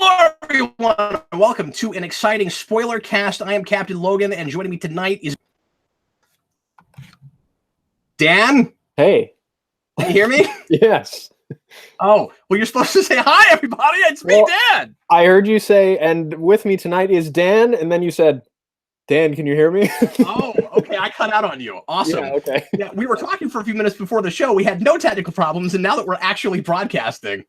Hello, everyone. Welcome to an exciting spoiler cast. I am Captain Logan, and joining me tonight is Dan. Hey. Can you hear me? Yes. Oh, well, you're supposed to say hi, everybody. It's me, Dan. I heard you say, and with me tonight is Dan, and then you said, Dan, can you hear me? Oh, okay. I cut out on you. Awesome. Yeah, okay. Yeah, we were talking for a few minutes before the show. We had no technical problems, and now that we're actually broadcasting,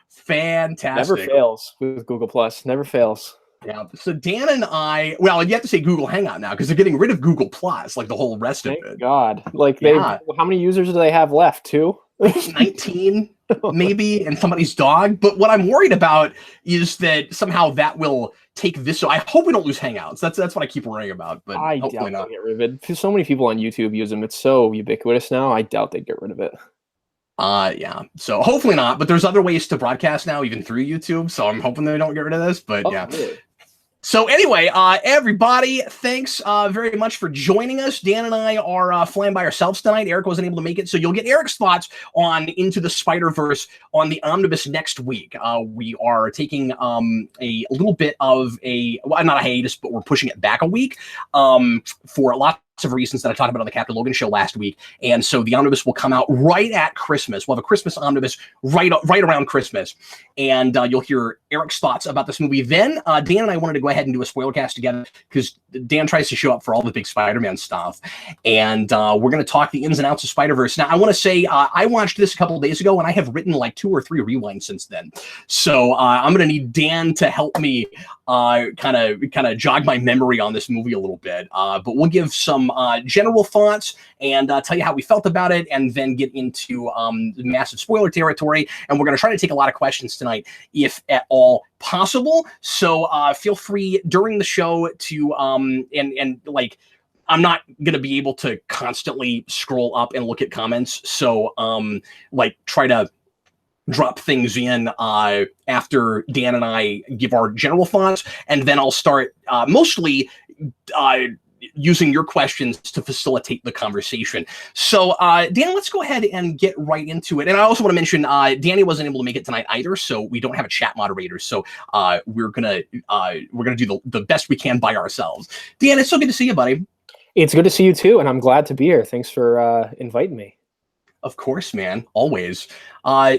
fantastic. Never fails with Google Plus. Never fails. Yeah. So Dan and I, well, you have to say Google Hangout now because they're getting rid of Google Plus, like the whole rest Thank of it. God. Like, Yeah. how many users do they have left? 2? 19 maybe, and somebody's dog. But what I'm worried about is that somehow that will take this. So I hope we don't lose Hangouts. That's what I keep worrying about. But I hopefully doubt not. they get rid of it. So many people on YouTube use them. It's so ubiquitous now. I doubt they'd get rid of it. Yeah. So hopefully not. But there's other ways to broadcast now, even through YouTube. So I'm hoping they don't get rid of this. But yeah. Really? So anyway, everybody, thanks very much for joining us. Dan and I are flying by ourselves tonight. Eric wasn't able to make it, so you'll get Eric's thoughts on Into the Spiderverse on the Omnibus next week. We are taking a little bit of well, not a hiatus, but we're pushing it back a week for lots of reasons that I talked about on the Captain Logan show last week. And so the omnibus will come out right at Christmas. We'll have a Christmas omnibus right around Christmas. And you'll hear Eric's thoughts about this movie. Then Dan and I wanted to go ahead and do a spoiler cast together because Dan tries to show up for all the big Spider-Man stuff. And we're going to talk the ins and outs of Spider-Verse. Now, I want to say I watched this a couple of days ago, and I have written like 2 or 3 rewinds since then. So I'm going to need Dan to help me kind of jog my memory on this movie a little bit. But we'll give some general thoughts and tell you how we felt about it, and then get into massive spoiler territory. And we're going to try to take a lot of questions tonight, if at all possible. So feel free during the show to and like, I'm not going to be able to constantly scroll up and look at comments. So like, try to drop things in after Dan and I give our general thoughts, and then I'll start mostly using your questions to facilitate the conversation. So Dan, let's go ahead and get right into it. And I also want to mention Danny wasn't able to make it tonight either, so we don't have a chat moderator. So we're gonna do the best we can by ourselves. Dan, it's so good to see you, buddy. It's good to see you too, and I'm glad to be here. Thanks for inviting me. Of course, man. Always.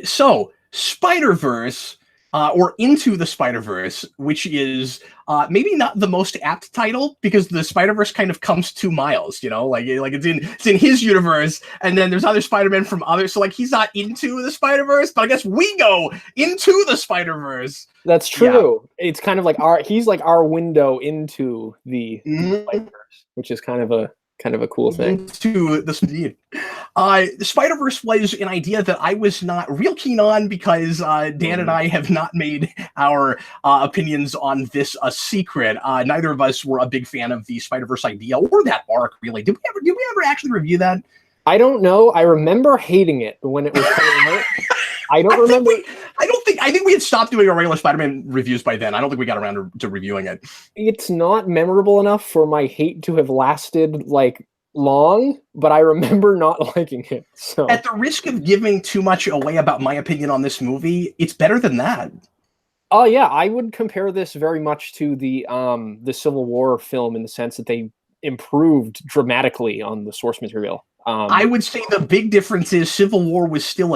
So Spider-Verse, or Into the Spiderverse, which is maybe not the most apt title, because the Spider-Verse kind of comes to Miles, you know, like it's in his universe, and then there's other Spider-Man from others. So like, he's not into the Spider-Verse, but I guess we go into the Spider-Verse. That's true. Yeah. It's kind of like he's like our window into the Spider-Verse, which is kind of a cool thing. To the Spider-Verse was an idea that I was not real keen on, because Dan and I have not made our opinions on this a secret. Neither of us were a big fan of the Spider-Verse idea or that arc, really. Did we ever actually review that? I don't know. I remember hating it when it was coming out. I don't remember. I think we had stopped doing our regular Spider-Man reviews by then. I don't think we got around to reviewing it. It's not memorable enough for my hate to have lasted like long, but I remember not liking it. So at the risk of giving too much away about my opinion on this movie, it's better than that. Oh yeah, I would compare this very much to the Civil War film, in the sense that they improved dramatically on the source material. I would say the big difference is Civil War was still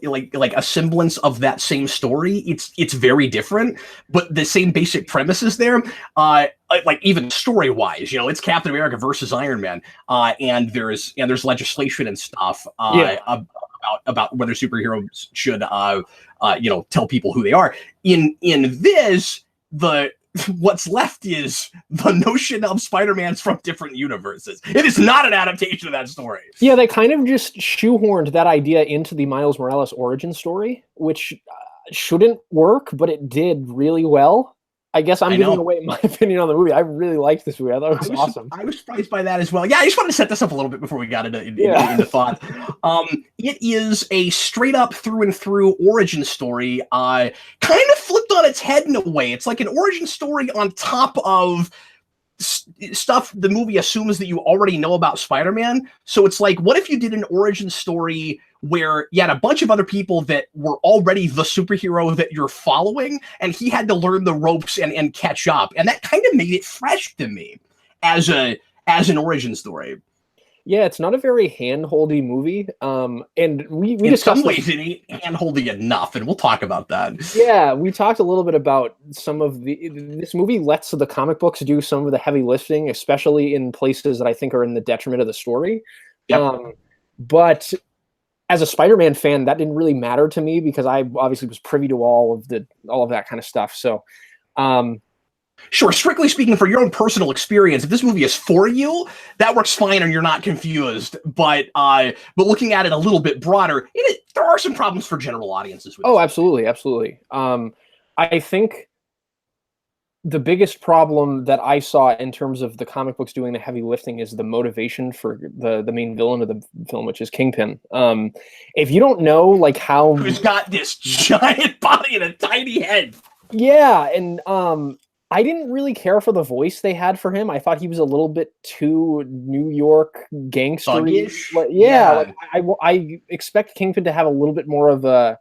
like a semblance of that same story. It's very different, but the same basic premise is there. Like even story wise, you know, it's Captain America versus Iron Man, and there's legislation and stuff about whether superheroes should tell people who they are. In this, what's left is the notion of Spider-Man's from different universes. It is not an adaptation of that story. Yeah, they kind of just shoehorned that idea into the Miles Morales origin story, which shouldn't work, but it did really well. I guess I'm giving away my opinion on the movie. I really liked this movie. I thought it was awesome. I was surprised by that as well. Yeah, I just wanted to set this up a little bit before we got into thought. It is a straight up through and through origin story, kind of flipped on its head in a way. It's like an origin story on top of stuff the movie assumes that you already know about Spider-Man. So it's like, what if you did an origin story where you had a bunch of other people that were already the superhero that you're following, and he had to learn the ropes and catch up. And that kind of made it fresh to me as an origin story. Yeah, it's not a very hand-holdy movie. And we in some ways this. It ain't hand-holdy enough, and we'll talk about that. Yeah, we talked a little bit about some of this movie lets the comic books do some of the heavy lifting, especially in places that I think are in the detriment of the story. Yep. But as a Spider-Man fan, that didn't really matter to me because I obviously was privy to all of that kind of stuff. So, sure, strictly speaking, for your own personal experience, if this movie is for you, that works fine and you're not confused. But looking at it a little bit broader, there are some problems for general audiences with this. Absolutely, absolutely. I think the biggest problem that I saw in terms of the comic books doing the heavy lifting is the motivation for the main villain of the film, which is Kingpin. If you don't know, like, how... Who's got this giant body and a tiny head. Yeah, and I didn't really care for the voice they had for him. I thought he was a little bit too New York gangster-y. Yeah. Like, I expect Kingpin to have a little bit more of a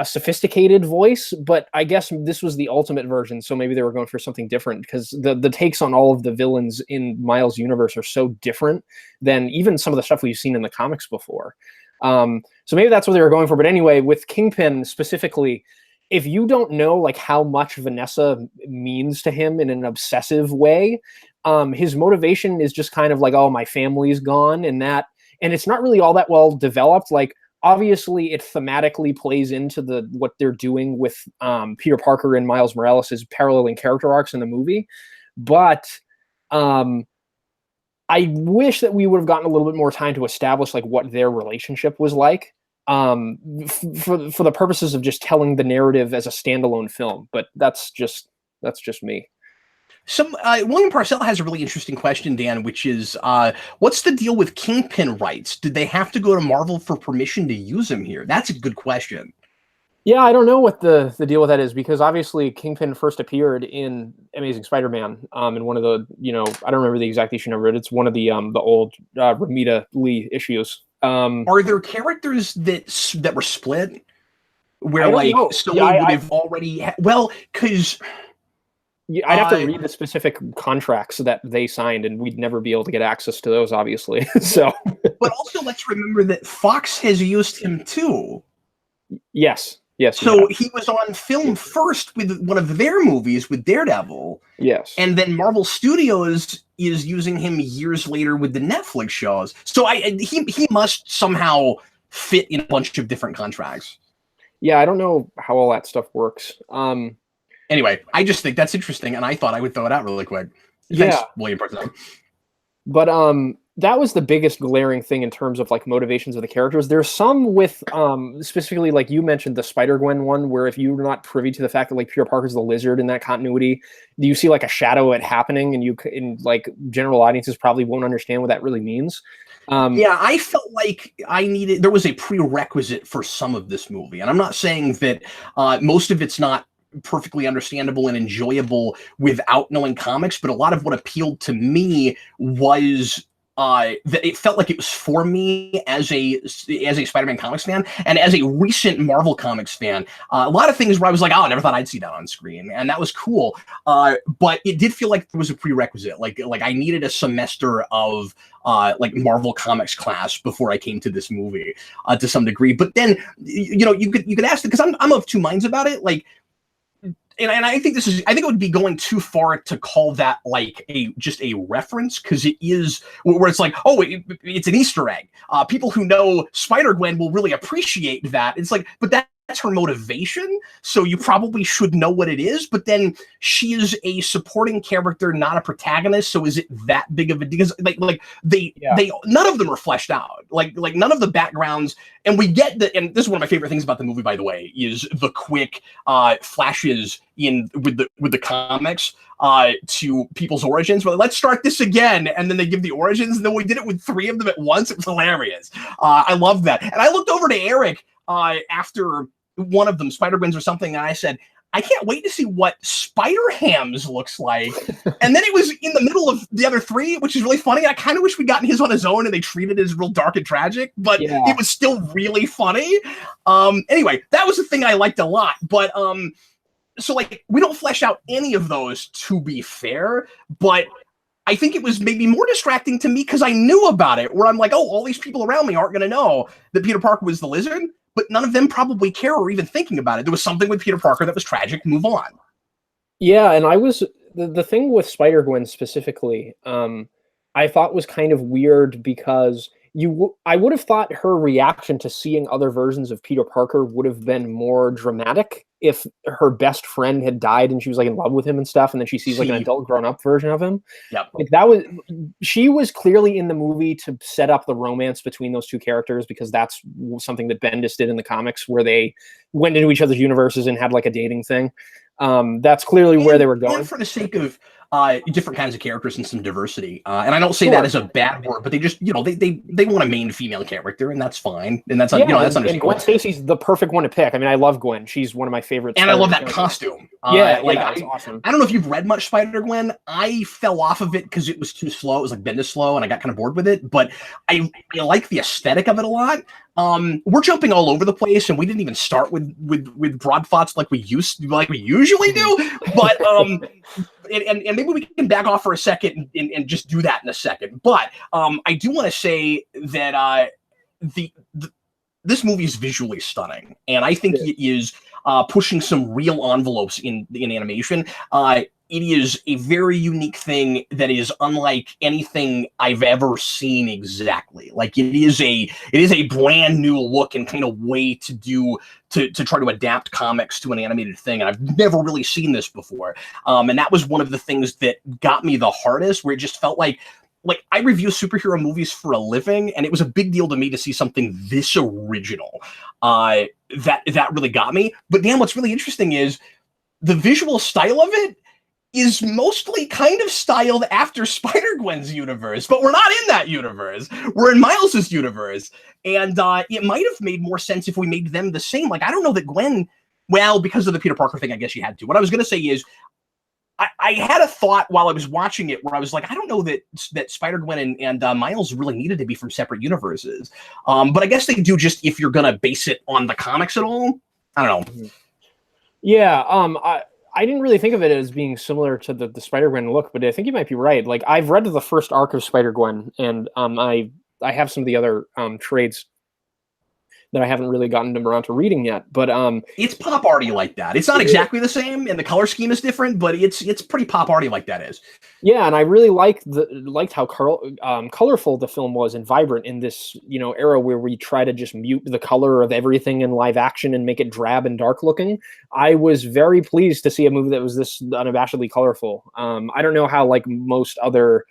sophisticated voice, but I guess this was the ultimate version, so maybe they were going for something different, because the takes on all of the villains in Miles' universe are so different than even some of the stuff we've seen in the comics before. So maybe that's what they were going for. But anyway, with Kingpin specifically, if you don't know like how much Vanessa means to him in an obsessive way, his motivation is just kind of like, oh, my family's gone, and it's not really all that well developed. Like, obviously, it thematically plays into what they're doing with Peter Parker and Miles Morales' paralleling character arcs in the movie. But I wish that we would have gotten a little bit more time to establish like what their relationship was like, for the purposes of just telling the narrative as a standalone film. But that's just me. William Parcell has a really interesting question, Dan, which is, what's the deal with Kingpin rights? Did they have to go to Marvel for permission to use him here? That's a good question. Yeah, I don't know what the deal with that is, because obviously Kingpin first appeared in Amazing Spider-Man, in one of the, I don't remember the exact issue number, but it's one of the old Ramita Lee issues. Are there characters that were split where like Sony would have already because I'd have to read the specific contracts that they signed, and we'd never be able to get access to those, obviously. So, but also let's remember that Fox has used him too. Yes. So he was on film first with one of their movies with Daredevil. Yes. And then Marvel Studios is using him years later with the Netflix shows. So he must somehow fit in a bunch of different contracts. Yeah, I don't know how all that stuff works. Anyway, I just think that's interesting, and I thought I would throw it out really quick. Thanks, William Parcell. But that was the biggest glaring thing in terms of like motivations of the characters. There's some with specifically, like you mentioned, the Spider-Gwen one, where if you're not privy to the fact that like Peter Parker's the Lizard in that continuity, you see like a shadow of it happening, and like general audiences probably won't understand what that really means. Yeah, I felt like there was a prerequisite for some of this movie, and I'm not saying that most of it's not perfectly understandable and enjoyable without knowing comics, but a lot of what appealed to me was that it felt like it was for me as a Spider-Man comics fan, and as a recent Marvel comics fan. A lot of things where I was like, oh, I never thought I'd see that on screen, and that was cool. But it did feel like there was a prerequisite. Like I needed a semester of like Marvel comics class before I came to this movie to some degree. But then you could ask it, because I'm of two minds about it. Like. And I think it would be going too far to call that like just a reference, because it is where it's like, oh, it's an Easter egg. People who know Spider-Gwen will really appreciate that. It's like, but that's her motivation, so you probably should know what it is. But then she is a supporting character, not a protagonist. So is it that big of a deal? Because they none of them are fleshed out. Like none of the backgrounds, and we get that. And this is one of my favorite things about the movie, by the way, is the quick flashes with the comics to people's origins. But let's start this again, and then they give the origins, and then we did it with 3 of them at once. It was hilarious. I love that. And I looked over to Eric after one of them, Spider-Gwen's or something, and I said, I can't wait to see what Spider-Hams looks like. And then it was in the middle of the other three, which is really funny. I kind of wish we'd gotten his on his own and they treated it as real dark and tragic, but it was still really funny. Anyway, that was the thing I liked a lot. But so like we don't flesh out any of those, to be fair, but I think it was maybe more distracting to me because I knew about it, where I'm like, oh, all these people around me aren't going to know that Peter Parker was the Lizard, but none of them probably care or even thinking about it. There was something with Peter Parker that was tragic. Move on. Yeah, and I was the thing with Spider-Gwen specifically, I thought was kind of weird because I would have thought her reaction to seeing other versions of Peter Parker would have been more dramatic if her best friend had died and she was like in love with him and stuff, and then she sees like an adult grown-up version of him. Yep. Like she was clearly in the movie to set up the romance between those two characters, because that's something that Bendis did in the comics, where they went into each other's universes and had like a dating thing. That's clearly where they were going. And for the sake of different kinds of characters and some diversity, and I don't say that as a bad word, but they just, you know, they want a main female character, and that's fine, and that's you know, that's understandable. And Gwen Stacy's the perfect one to pick. I mean, I love Gwen; she's one of my favorites. And I love that costume. That's awesome. I don't know if you've read much Spider-Gwen. I fell off of it because it was too slow. It was like Bendis slow, and I got kind of bored with it. But I like the aesthetic of it a lot. We're jumping all over the place, and we didn't even start with broad thoughts like we usually do. But and maybe we can back off for a second and just do that in a second. But I do want to say that this movie is visually stunning, and I think it is pushing some real envelopes in animation. It is a very unique thing that is unlike anything I've ever seen exactly. Like it is a brand new look and kind of way to try to adapt comics to an animated thing. And I've never really seen this before. And that was one of the things that got me the hardest, where it just felt like I review superhero movies for a living, and it was a big deal to me to see something this original. That really got me. But Dan, what's really interesting is the visual style of it is mostly kind of styled after Spider-Gwen's universe, but we're not in that universe. We're in Miles's universe. And it might have made more sense if we made them the same. Like, I don't know that Gwen, well, because of the Peter Parker thing, I guess you had to. What I was going to say is, I had a thought while I was watching it where I was like, I don't know that Spider-Gwen and Miles really needed to be from separate universes. But I guess they do, just if you're going to base it on the comics at all. I don't know. Yeah, I didn't really think of it as being similar to the Spider-Gwen look, but I think you might be right. Like, I've read the first arc of Spider-Gwen, and I have some of the other trades that I haven't really gotten around to reading yet. But it's pop arty like that. It's not exactly the same, and the color scheme is different, but it's pretty pop arty like that is. Yeah, and I really liked how colorful the film was and vibrant in this, you know, era where we try to just mute the color of everything in live action and make it drab and dark looking. I was very pleased to see a movie that was this unabashedly colorful. I don't know how, like most other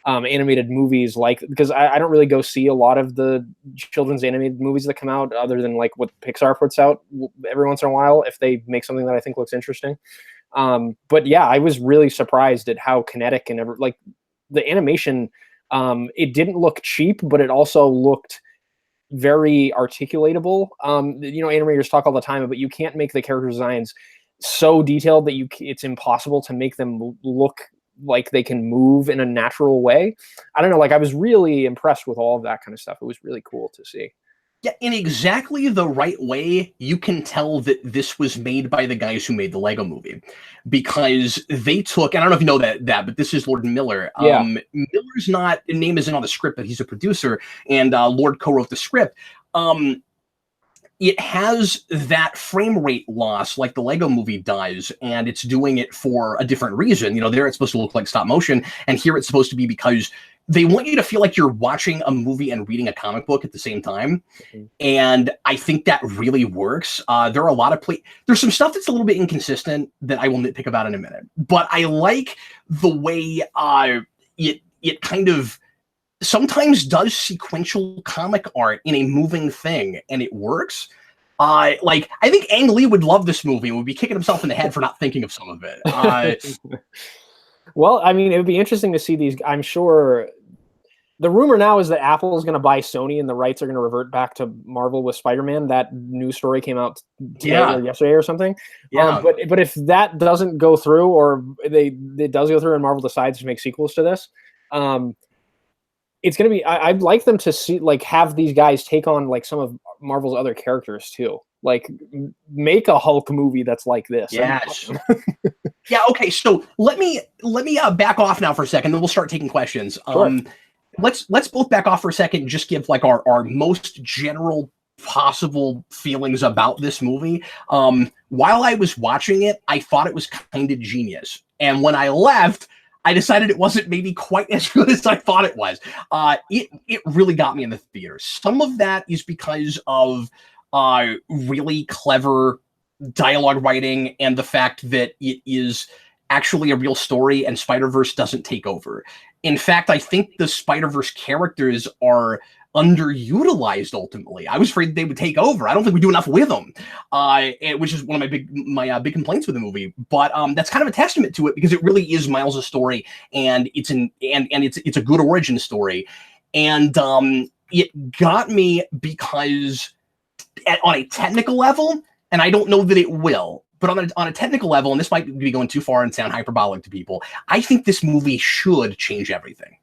animated movies, because I don't really go see a lot of the children's animated movies that come out, other than like what Pixar puts out every once in a while if they make something that I think looks interesting. But yeah, I was really surprised at how kinetic and like the animation. It didn't look cheap, but it also looked very articulatable. You know, animators talk all the time, but you can't make the character designs so detailed that it's impossible to make them look like they can move in a natural way. I don't know, like I was really impressed with all of that kind of stuff. It was really cool to see. Yeah, in exactly the right way, you can tell that this was made by the guys who made the Lego movie, because they took, and I don't know if you know that, but this is Lord Miller. Yeah. Miller's name isn't on the script, but he's a producer, and Lord co-wrote the script. It has that frame rate loss like the Lego movie does, and it's doing it for a different reason. You know, there it's supposed to look like stop motion, and here it's supposed to be because they want you to feel like you're watching a movie and reading a comic book at the same time. Mm-hmm. And I think that really works. There are a lot of there's some stuff that's a little bit inconsistent that I will nitpick about in a minute, but I like the way it kind of sometimes does sequential comic art in a moving thing, and it works. Like, I think Ang Lee would love this movie and would be kicking himself in the head for not thinking of some of it. Well, I mean, it would be interesting to see these. I'm sure The rumor now is that Apple is going to buy Sony and the rights are going to revert back to Marvel with Spider-Man. That news story came out today or yesterday or something. Yeah. But if that doesn't go through, or it does go through and Marvel decides to make sequels to this, it's going to be, I'd like them to see, like, have these guys take on like some of Marvel's other characters too. Like, make a Hulk movie that's like this. Yes. Yeah. Okay. So let me back off now for a second, then we'll start taking questions. Sure. Let's both back off for a second and just give like our most general possible feelings about this movie. While I was watching it, I thought it was kind of genius. And when I left, I decided it wasn't maybe quite as good as I thought it was. It really got me in the theater. Some of that is because of really clever dialogue writing and the fact that it is actually a real story and Spider-Verse doesn't take over. In fact, I think the Spider-Verse characters are underutilized ultimately. I was afraid they would take over. I don't think we do enough with them, which is one of my big complaints with the movie. But that's kind of a testament to it because it really is Miles' story, and it's a good origin story, and it got me because on a technical level, and I don't know that it will, but on a technical level, and this might be going too far and sound hyperbolic to people, I think this movie should change everything.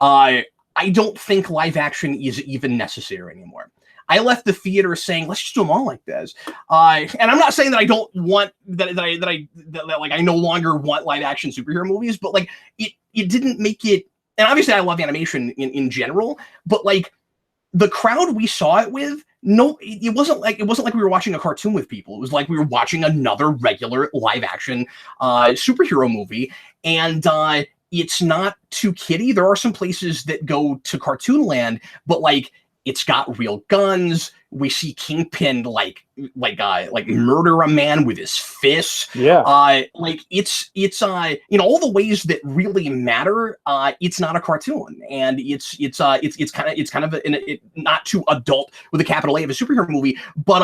I don't think live action is even necessary anymore. I left the theater saying, let's just do them all like this. And I'm not saying that I don't want that I no longer want live action superhero movies, but like it didn't make it. And obviously I love animation in general, but like the crowd we saw it with, no, it wasn't like we were watching a cartoon with people. It was like we were watching another regular live action superhero movie. And it's not too kiddie. There are some places that go to cartoon land, but like it's got real guns. We see Kingpin like murder a man with his fists. Yeah. Like it's all the ways that really matter. It's not a cartoon, and it's kind of not too adult with a capital A of a superhero movie, but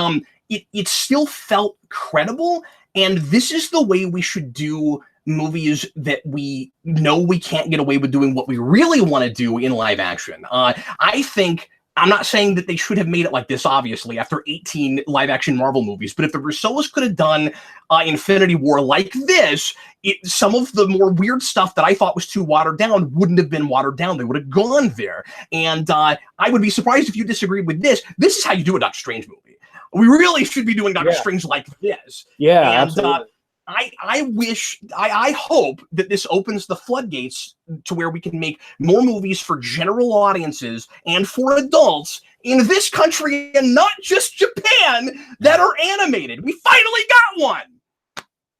it still felt credible. And this is the way we should do movies that we know we can't get away with doing what we really want to do in live action. I think. I'm not saying that they should have made it like this, obviously, after 18 live-action Marvel movies, but if the Russos could have done Infinity War like this, some of the more weird stuff that I thought was too watered down wouldn't have been watered down. They would have gone there. And I would be surprised if you disagreed with this. This is how you do a Doctor Strange movie. We really should be doing Doctor Strange like this. Yeah, and, absolutely. I hope that this opens the floodgates to where we can make more movies for general audiences and for adults in this country and not just Japan that are animated. We finally got one.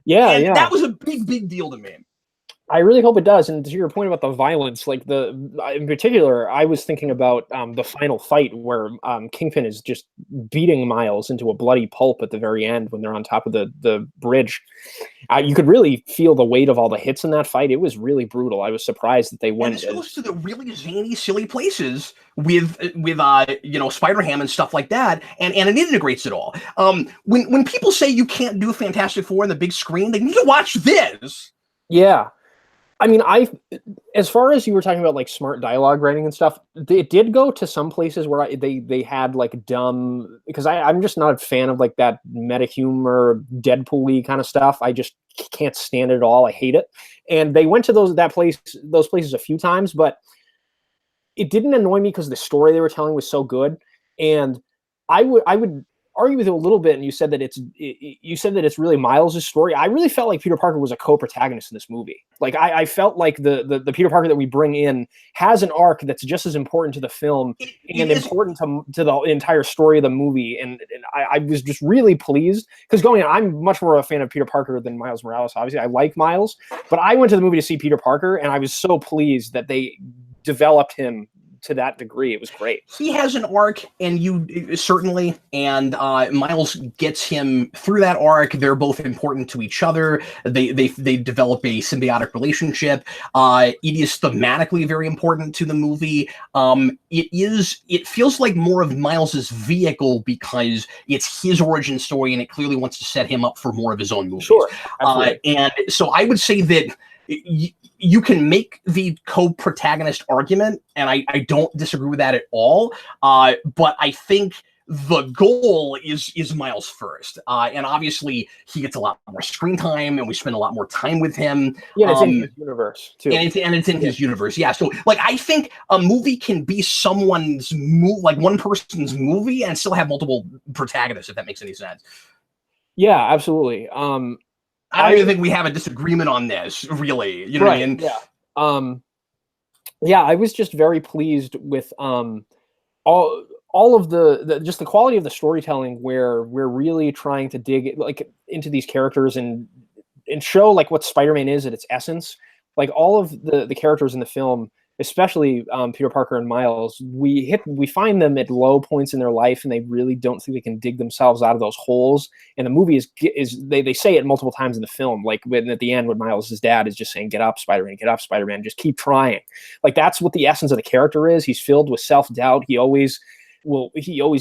And that was a big deal to me. I really hope it does. And to your point about the violence, like in particular, I was thinking about the final fight where Kingpin is just beating Miles into a bloody pulp at the very end when they're on top of the bridge. You could really feel the weight of all the hits in that fight. It was really brutal. I was surprised that they went. And this goes to the really zany, silly places with Spider-Ham and stuff like that, and it integrates it all. When people say you can't do Fantastic Four on the big screen, they need to watch this. Yeah. I mean, as far as you were talking about like smart dialogue writing and stuff, it did go to some places where they had like dumb, because I'm just not a fan of like that meta humor, Deadpool-y kind of stuff. I just can't stand it at all. I hate it. And they went to those places a few times, but it didn't annoy me because the story they were telling was so good. And I would argue with you a little bit, and you said that it's really Miles' story. I really felt like Peter Parker was a co-protagonist in this movie. Like I felt like the Peter Parker that we bring in has an arc that's just as important to the film and important to the entire story of the movie. And I was just really pleased because I'm much more of a fan of Peter Parker than Miles Morales. Obviously, I like Miles, but I went to the movie to see Peter Parker, and I was so pleased that they developed him to that degree. It was great. He has an arc, and you certainly, and Miles gets him through that arc. They're both important to each other. They develop a symbiotic relationship. It is thematically very important to the movie. It feels like more of Miles's vehicle because it's his origin story, and it clearly wants to set him up for more of his own movies. Sure, absolutely. And so I would say that you can make the co-protagonist argument, and I don't disagree with that at all. But I think the goal is Miles first, and obviously he gets a lot more screen time, and we spend a lot more time with him. Yeah, it's in his universe too, and it's in his universe. Yeah, so like I think a movie can be someone's like one person's movie, and still have multiple protagonists, if that makes any sense. Yeah, absolutely. I don't even think we have a disagreement on this, really. You know what I mean? Yeah. Yeah, I was just very pleased with all of the just the quality of the storytelling, where we're really trying to dig like into these characters and show like what Spider-Man is at its essence. Like all of the characters in the film, especially Peter Parker and Miles, we find them at low points in their life, and they really don't think they can dig themselves out of those holes. And the movie is they say it multiple times in the film, like when at the end when Miles' dad is just saying, "Get up, Spider-Man, get up, Spider-Man, just keep trying." Like that's what the essence of the character is. He's filled with self-doubt. He always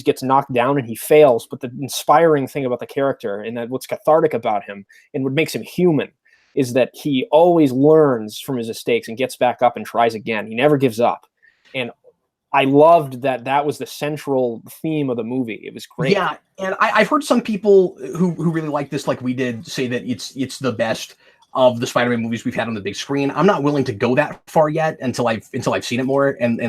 gets knocked down and he fails. But the inspiring thing about the character, and that what's cathartic about him and what makes him human, is that he always learns from his mistakes and gets back up and tries again. He never gives up. And I loved that was the central theme of the movie. It was great. Yeah, and I've heard some people who really like this, like we did, say that it's the best of the Spider-Man movies we've had on the big screen. I'm not willing to go that far yet until I've seen it more and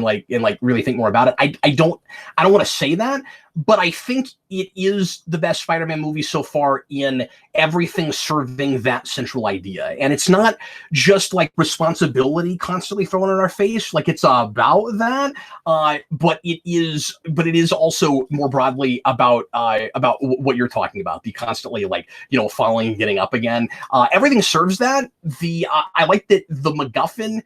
really think more about it. I don't want to say that, but I think it is the best Spider-Man movie so far in everything serving that central idea. And it's not just like responsibility constantly thrown in our face, like it's about that, but it is also more broadly about what you're talking about, the constantly like, you know, falling and getting up again. Everything serves that. I like that the MacGuffin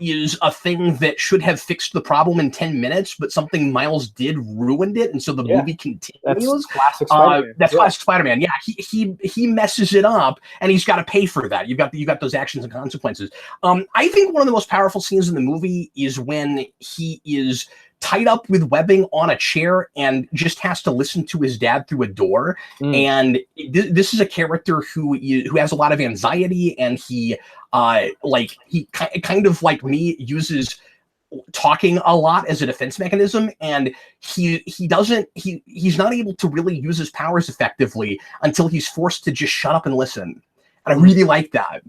is a thing that should have fixed the problem in 10 minutes, but something Miles did ruined it, and so the movie continues. That's classic Spider-Man. Classic Spider-Man. Yeah, he messes it up, and he's got to pay for that. You've got those actions and consequences. I think one of the most powerful scenes in the movie is when he is tied up with webbing on a chair and just has to listen to his dad through a door. And this is a character who has a lot of anxiety, and he kind of like me uses talking a lot as a defense mechanism, and he's not able to really use his powers effectively until he's forced to just shut up and listen. And I really like that.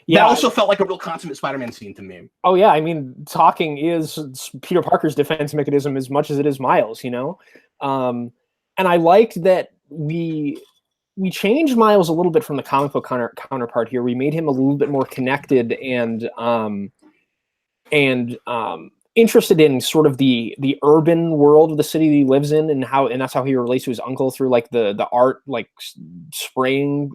Yeah, that also felt like a real consummate Spider-Man scene to me. Oh yeah, I mean, talking is Peter Parker's defense mechanism as much as it is Miles, you know. And I liked that we changed Miles a little bit from the comic book counterpart here. We made him a little bit more connected and interested in sort of the urban world of the city that he lives in, and that's how he relates to his uncle through like the art, like spray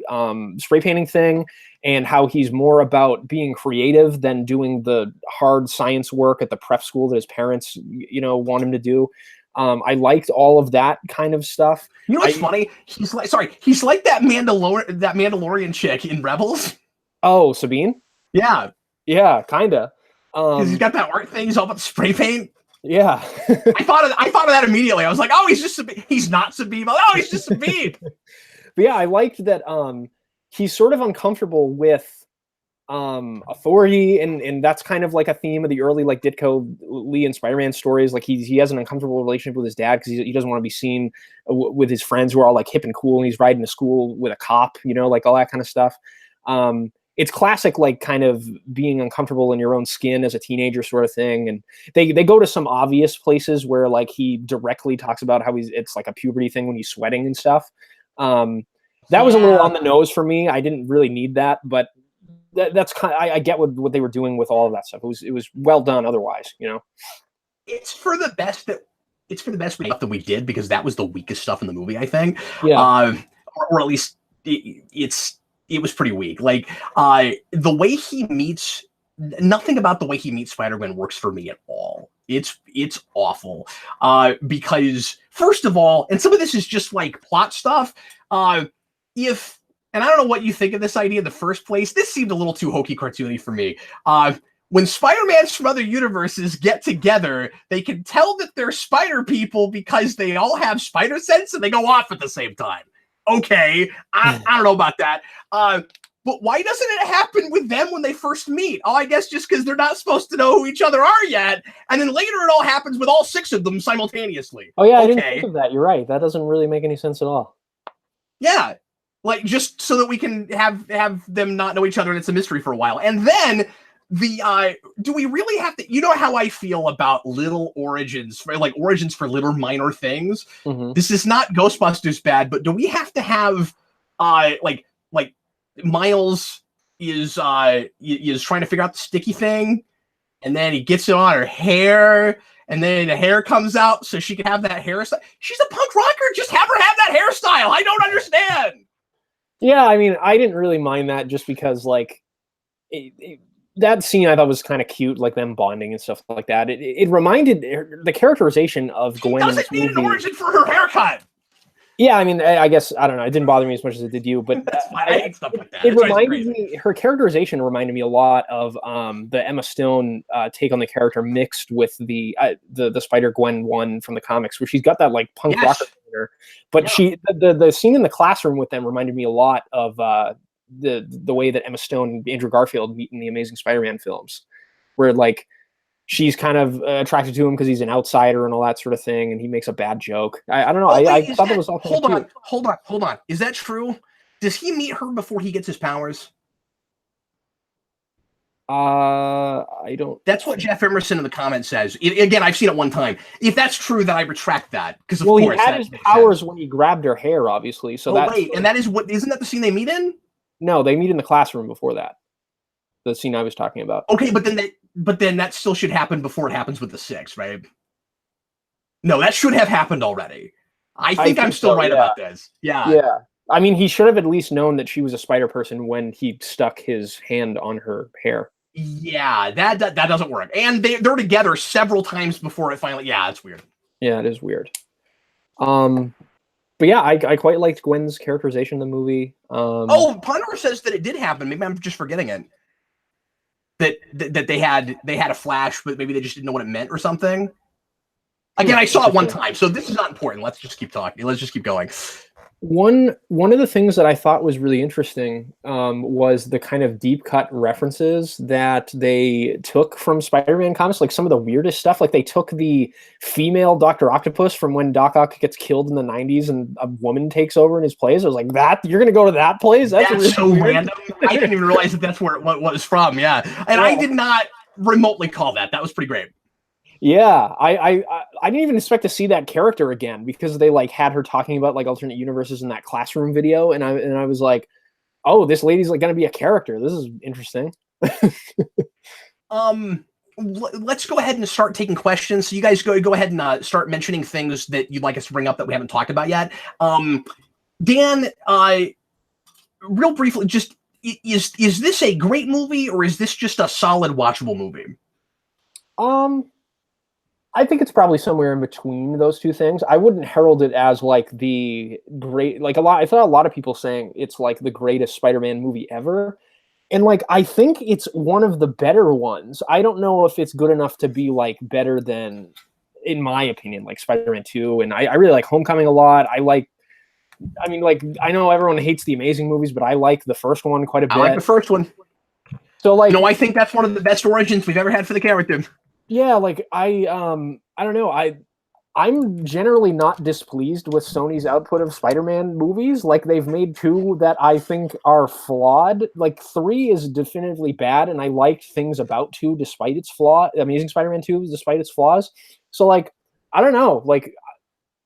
painting thing, and how he's more about being creative than doing the hard science work at the prep school that his parents, you know, want him to do. I liked all of that kind of stuff. You know what's funny? He's like that Mandalorian chick in Rebels. Oh, Sabine? Yeah, kinda. Because he's got that art thing. He's all about the spray paint. Yeah, I thought of that immediately. I was like, oh, he's not Sabine. Oh, he's just Sabine. But yeah, I liked that. He's sort of uncomfortable with authority, and that's kind of like a theme of the early like Ditko, Lee, and Spider-Man stories. Like he has an uncomfortable relationship with his dad because he doesn't want to be seen with his friends who are all like hip and cool, and he's riding to school with a cop, you know, like all that kind of stuff. It's classic, like kind of being uncomfortable in your own skin as a teenager sort of thing. And they go to some obvious places where like he directly talks about how it's like a puberty thing when he's sweating and stuff. That was a little on the nose for me. I didn't really need that, but that's kind of, I get what they were doing with all of that stuff. It was well done otherwise, you know. It's for the best stuff that we did, because that was the weakest stuff in the movie, I think. Yeah. Or at least it was pretty weak. Like the way he meets, nothing about the way he meets Spider-Man works for me at all. It's awful. Because first of all, and some of this is just like plot stuff. And I don't know what you think of this idea in the first place. This seemed a little too hokey cartoony for me. When Spider-Mans from other universes get together, they can tell that they're spider people because they all have spider sense and they go off at the same time. Okay, I don't know about that. But why doesn't it happen with them when they first meet? Oh, I guess just because they're not supposed to know who each other are yet. And then later it all happens with all 6 of them simultaneously. Oh, yeah, I didn't think of that. You're right. That doesn't really make any sense at all. Yeah. Like, just so that we can have them not know each other and it's a mystery for a while. And then do we really have to, you know how I feel about little origins, like origins for little minor things? Mm-hmm. This is not Ghostbusters bad, but do we have to have like Miles is trying to figure out the sticky thing, and then he gets it on her hair, and then the hair comes out so she can have that hairstyle. She's a punk rocker. Just have her have that hairstyle. I don't understand. Yeah, I mean, I didn't really mind that just because, like, that scene I thought was kind of cute, like them bonding and stuff like that. It reminded the characterization of Gwen. Doesn't need an origin for her haircut. Yeah, I mean, I guess, I don't know. It didn't bother me as much as it did you, but it reminded me, her characterization reminded me a lot of the Emma Stone take on the character mixed with the Spider-Gwen one from the comics, where she's got that like punk rocker in her. But the scene in the classroom with them reminded me a lot of the way that Emma Stone and Andrew Garfield meet in the Amazing Spider-Man films, where like she's kind of attracted to him because he's an outsider and all that sort of thing, and he makes a bad joke. I don't know. I thought that was all. Hold on. Is that true? Does he meet her before he gets his powers? I don't. That's what Jeff Emerson in the comments says. Again, I've seen it one time. If that's true, then I retract that. Because of course, he had his powers when he grabbed her hair, obviously. So and that is what? Isn't that the scene they meet in? No, they meet in the classroom before that. The scene I was talking about. Okay, but then that still should happen before it happens with the 6, right? No, that should have happened already. I think I'm still right about this. Yeah. Yeah. I mean, he should have at least known that she was a spider person when he stuck his hand on her hair. Yeah, that doesn't work. And they're together several times before it finally. Yeah, it's weird. Yeah, it is weird. But yeah, I quite liked Gwen's characterization in the movie. Punter says that it did happen. Maybe I'm just forgetting it. That they had a flash, but maybe they just didn't know what it meant or something. Again, I saw it one time, so this is not important. Let's just keep talking. Let's just keep going. One of the things that I thought was really interesting was the kind of deep cut references that they took from Spider-Man comics, like some of the weirdest stuff. Like they took the female Dr. Octopus from when Doc Ock gets killed in the 90s and a woman takes over in his place. I was like, that you're going to go to that place? That's really so weird. Random. I didn't even realize that that's where it was from. Yeah. And I did not remotely call that. That was pretty great. Yeah, I didn't even expect to see that character again because they like had her talking about like alternate universes in that classroom video, and I was like, oh, this lady's like going to be a character. This is interesting. Let's go ahead and start taking questions. So you guys go ahead and start mentioning things that you'd like us to bring up that we haven't talked about yet. Dan, real briefly, just is this a great movie or is this just a solid watchable movie? I think it's probably somewhere in between those two things. I wouldn't herald it as like the great, like I thought a lot of people saying it's like the greatest Spider-Man movie ever. And like, I think it's one of the better ones. I don't know if it's good enough to be like better than, in my opinion, like Spider-Man 2. And I really like Homecoming a lot. I know everyone hates the Amazing movies, but I like the first one quite a bit. I like the first one. So like, no, I think that's one of the best origins we've ever had for the character. Yeah, like I don't know. I'm generally not displeased with Sony's output of Spider-Man movies. Like they've made 2 that I think are flawed. Like 3 is definitively bad, and I liked things about 2 despite its flaw. Amazing Spider-Man 2 despite its flaws. So like I don't know. Like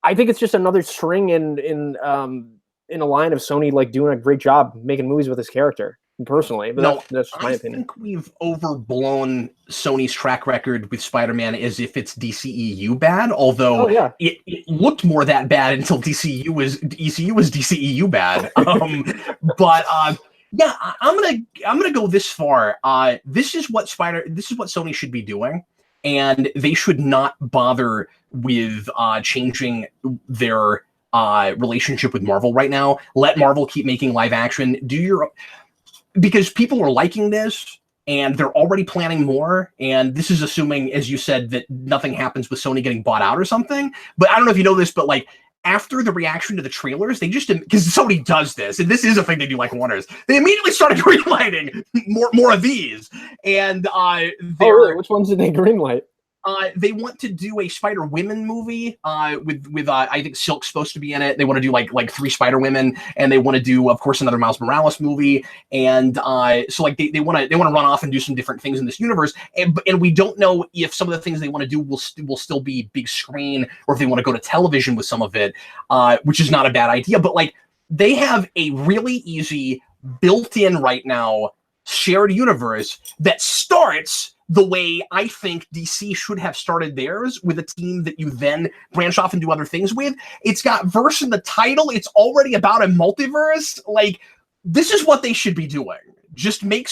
I think it's just another string in a line of Sony like doing a great job making movies with this character. Personally, but that's my opinion. I think we've overblown Sony's track record with Spider-Man as if it's DCEU bad, although it looked more that bad until ECU was DCEU bad. I'm gonna go this far. This is what Sony should be doing, and they should not bother with changing their relationship with Marvel right now. Let Marvel keep making live action. Because people are liking this and they're already planning more. And this is assuming, as you said, that nothing happens with Sony getting bought out or something. But I don't know if you know this, but like after the reaction to the trailers, they just, because somebody does this, and this is a thing they do like Warner's, they immediately started greenlighting more of these. And really? Which ones did they greenlight? They want to do a Spider Women movie with I think Silk's supposed to be in it. They want to do like 3 Spider Women, and they want to do, of course, another Miles Morales movie. And so like they want to run off and do some different things in this universe. And we don't know if some of the things they want to do will still be big screen, or if they want to go to television with some of it, which is not a bad idea. But like they have a really easy built-in right now shared universe that starts the way I think DC should have started theirs, with a team that you then branch off and do other things with. It's got verse in the title. It's already about a multiverse. Like, this is what they should be doing. Just make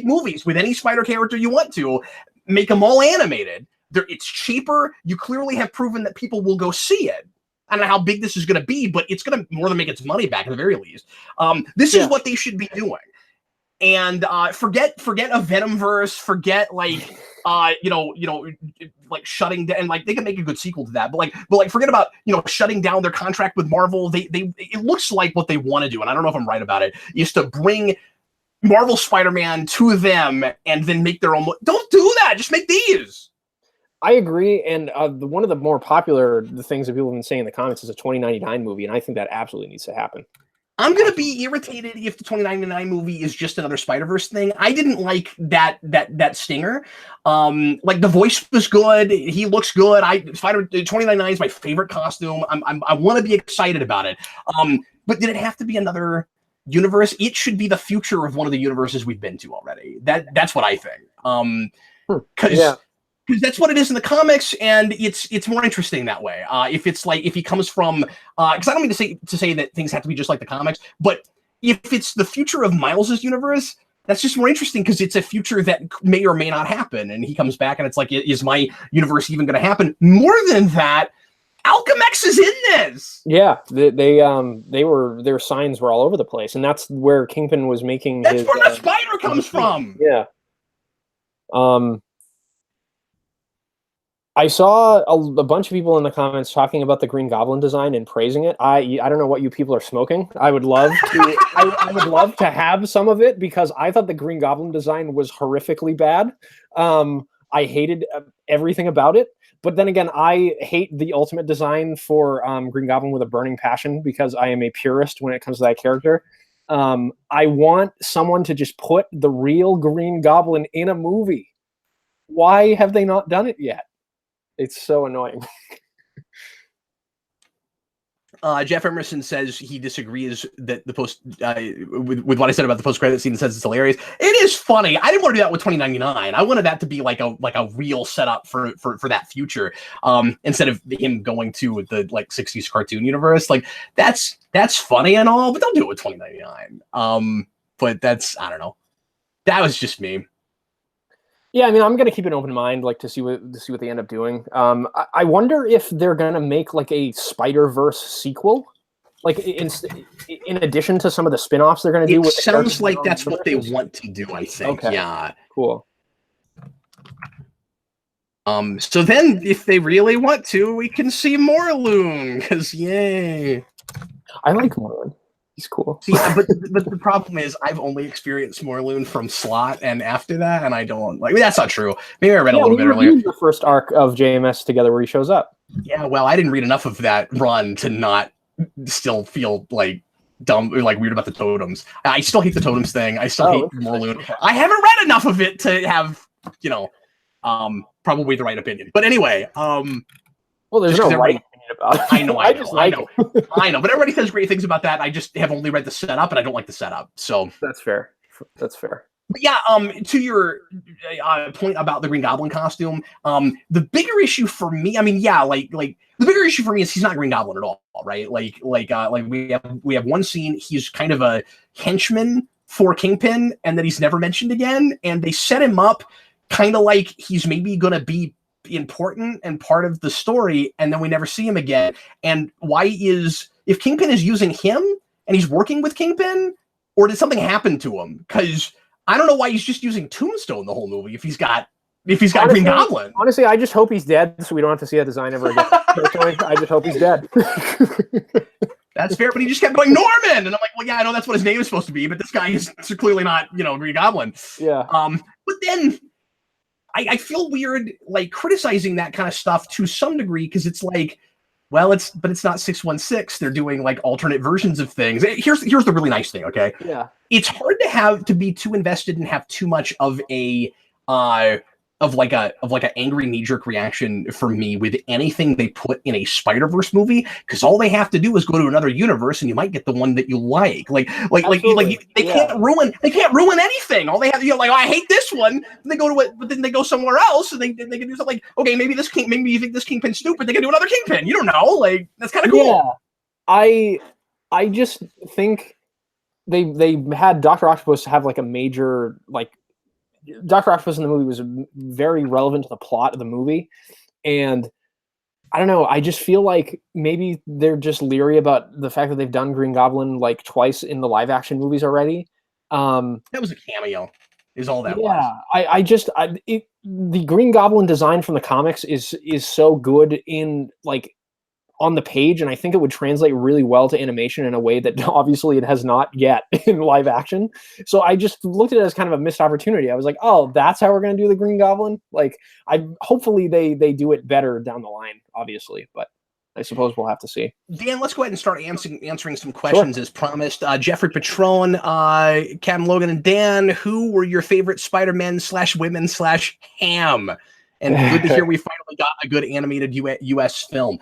movies with any Spider character you want to. Make them all animated. It's cheaper. You clearly have proven that people will go see it. I don't know how big this is going to be, but it's going to more than make its money back at the very least. This is what they should be doing. And forget a Venomverse, forget like like shutting down, and like they can make a good sequel to that, but like forget about shutting down their contract with Marvel. It looks like what they want to do, and I don't know if I'm right about it, is to bring Marvel Spider-Man to them and then make their own. Don't do that. Just make these. I agree, and one of the more popular things that people have been saying in the comments is a 2099 movie, and I think that absolutely needs to happen. I'm going to be irritated if the 2099 movie is just another Spider-Verse thing. I didn't like that stinger. Like, the voice was good. He looks good. 2099 is my favorite costume. I want to be excited about it. But did it have to be another universe? It should be the future of one of the universes we've been to already. That's what I think. Because that's what it is in the comics, and it's more interesting that way. If he comes from, because I don't mean to say that things have to be just like the comics, but if it's the future of Miles's universe, that's just more interesting because it's a future that may or may not happen, and he comes back, and it's like, is my universe even going to happen? More than that, Alchemax is in this. Yeah, their signs were all over the place, and that's where Kingpin was making. That's where the spider comes from. Yeah. I saw a bunch of people in the comments talking about the Green Goblin design and praising it. I don't know what you people are smoking. I would love to. I would love to have some of it because I thought the Green Goblin design was horrifically bad. I hated everything about it. But then again, I hate the ultimate design for Green Goblin with a burning passion because I am a purist when it comes to that character. I want someone to just put the real Green Goblin in a movie. Why have they not done it yet? It's so annoying. Jeff Emerson says he disagrees that the post with what I said about the post-credit scene. Says it's hilarious. It is funny. I didn't want to do that with 2099. I wanted that to be like a real setup for that future, instead of him going to the like 60s cartoon universe. Like that's funny and all, but don't do it with 2099. But that's, I don't know. That was just me. Yeah, I mean, I'm gonna keep an open mind, like to see what they end up doing. I wonder if they're gonna make like a Spider-Verse sequel, like in addition to some of the spin-offs they're gonna do. It sounds like that's what they want to do. I think. Okay. Yeah. Cool. So then, if they really want to, we can see Morlun, because yay! I like Morlun. He's cool. See, but the problem is I've only experienced Morlun from Slot, and after that, and I don't like. That's not true. Maybe I read a little bit earlier. The first arc of JMS together where he shows up. Yeah, well, I didn't read enough of that run to not still feel like dumb or like weird about the totems. I still hate the totems thing. I still hate Morlun. I haven't read enough of it to have probably the right opinion. But anyway, well, there's no right opinion about it. I know. I know. But everybody says great things about that. I just have only read the setup, and I don't like the setup. So that's fair. But yeah, to your point about the Green Goblin costume, the bigger issue for me, I mean, yeah, like the bigger issue for me is he's not Green Goblin at all, right? Like we have one scene, he's kind of a henchman for Kingpin, and then he's never mentioned again, and they set him up kind of like he's maybe gonna be important and part of the story, and then we never see him again. And if Kingpin is using him and he's working with Kingpin, or did something happen to him? Because I don't know why he's just using Tombstone the whole movie if he's got if he's got Green Goblin. Honestly, I just hope he's dead so we don't have to see that design ever again. Personally, I just hope he's dead. That's fair, but he just kept going, Norman! And I'm like, well, yeah, I know that's what his name is supposed to be, but this guy is clearly not, Green Goblin. Yeah. But then I feel weird, like, criticizing that kind of stuff to some degree, because it's like, well, it's not 616. They're doing, like, alternate versions of things. Here's the really nice thing, okay? Yeah. It's hard to be too invested and have too much of a of like an angry knee-jerk reaction for me with anything they put in a Spider-Verse movie, because all they have to do is go to another universe and you might get the one that you like. They can't ruin anything. All they have, I hate this one. They go to it, but then they go somewhere else and they can do something like, okay, maybe you think this Kingpin's stupid. They can do another Kingpin. You don't know. Like, that's kind of cool. Yeah. I just think they had Dr. Octopus have like a major, like, Dr. Octopus in the movie was very relevant to the plot of the movie. And I don't know, I just feel like maybe they're just leery about the fact that they've done Green Goblin like twice in the live action movies already. That was a cameo, is all that was. Yeah, the Green Goblin design from the comics is so good in like on the page, and I think it would translate really well to animation in a way that obviously it has not yet in live action. So I just looked at it as kind of a missed opportunity. I was like, oh, that's how we're going to do the Green Goblin? Like, hopefully they do it better down the line, obviously, but I suppose we'll have to see. Dan, let's go ahead and start answering some questions as promised. Jeffrey Patron, Captain Logan and Dan, who were your favorite Spider-Men /women/ham? And good to hear we finally got a good animated U.S. film.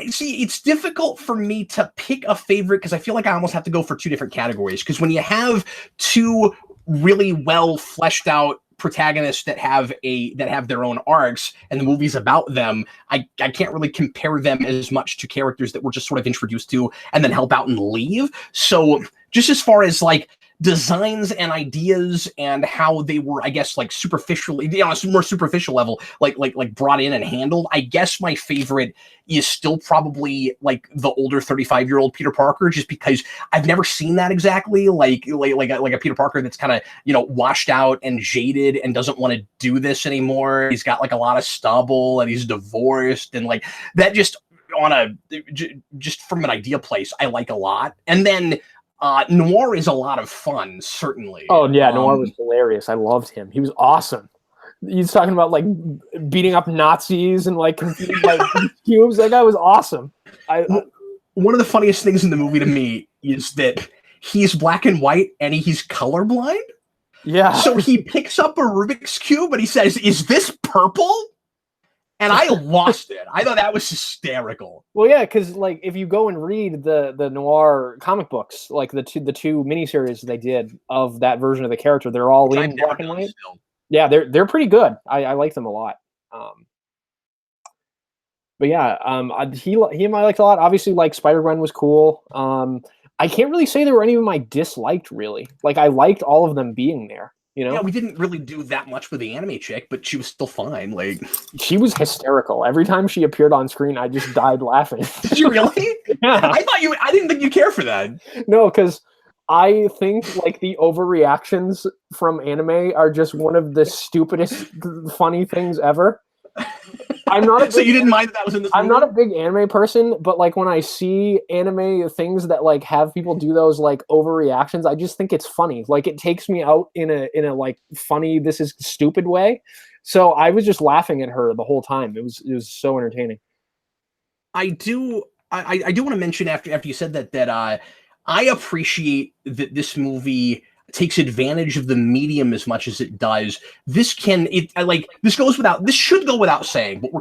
See, it's difficult for me to pick a favorite because I feel like I almost have to go for two different categories. Because when you have two really well fleshed out protagonists that have their own arcs and the movie's about them, I can't really compare them as much to characters that we're just sort of introduced to and then help out and leave. So just as far as like designs and ideas and how they were, I guess, like superficially, on a more superficial level, like brought in and handled, I guess my favorite is still probably like the older 35-year-old Peter Parker, just because I've never seen that exactly, like a Peter Parker that's kind of, washed out and jaded and doesn't want to do this anymore. He's got like a lot of stubble and he's divorced, and like that just from an idea place I like a lot. And then Noir is a lot of fun, certainly. Oh yeah, Noir was hilarious. I loved him. He was awesome. He's talking about like beating up Nazis and like confused like cubes. That guy was awesome. One of the funniest things in the movie to me is that he's black and white and he's colorblind. Yeah. So he picks up a Rubik's Cube and he says, "Is this purple?" And I lost it. I thought that was hysterical. Well, yeah, because like if you go and read the Noir comic books, like the two miniseries they did of that version of the character, they're all in black and white. Still. Yeah, they're pretty good. I like them a lot. But yeah, he I liked a lot. Obviously, like Spider-Gwen was cool. I can't really say there were any of them I disliked really. Like I liked all of them being there. Yeah, we didn't really do that much with the anime chick, but she was still fine. Like she was hysterical. Every time she appeared on screen, I just died laughing. Did you really? Yeah. I didn't think you care for that. No, because I think like the overreactions from anime are just one of the stupidest funny things ever. I'm not a big, so you didn't mind that was in this movie? I'm not a big anime person, but like when I see anime things that like have people do those like overreactions, I just think it's funny. Like it takes me out in a like funny, this is stupid way. So I was just laughing at her the whole time. It was so entertaining. I do want to mention after you said that I appreciate that this movie takes advantage of the medium as much as it does. This should go without saying, but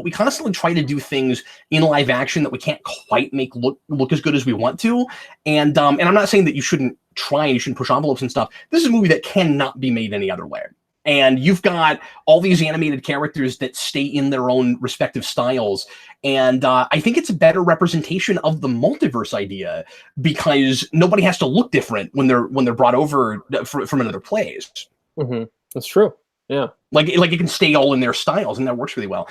we constantly try to do things in live action that we can't quite make look as good as we want to. And I'm not saying that you shouldn't try and you shouldn't push envelopes and stuff. This is a movie that cannot be made any other way. And you've got all these animated characters that stay in their own respective styles. And I think it's a better representation of the multiverse idea because nobody has to look different when they're brought over from another place. Mm-hmm. That's true. Yeah. Like it can stay all in their styles, and that works really well.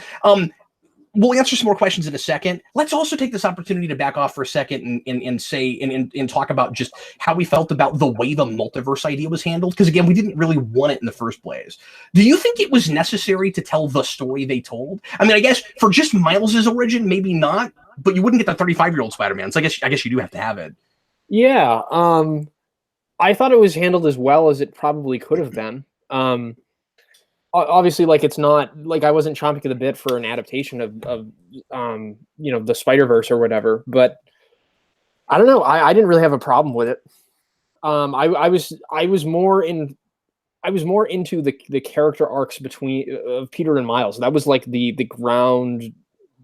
we'll answer some more questions in a second. Let's also take this opportunity to back off for a second and talk about just how we felt about the way the multiverse idea was handled. Because again, we didn't really want it in the first place. Do you think it was necessary to tell the story they told? I mean, I guess for just Miles's origin, maybe not, but you wouldn't get the 35-year-old Spider-Man. So I guess you do have to have it. Yeah. I thought it was handled as well as it probably could have been. Obviously, like, it's not like I wasn't chomping at the bit for an adaptation of the Spider-Verse or whatever, but I don't know. I didn't really have a problem with it. I was more into the character arcs of Peter and Miles. That was like the ground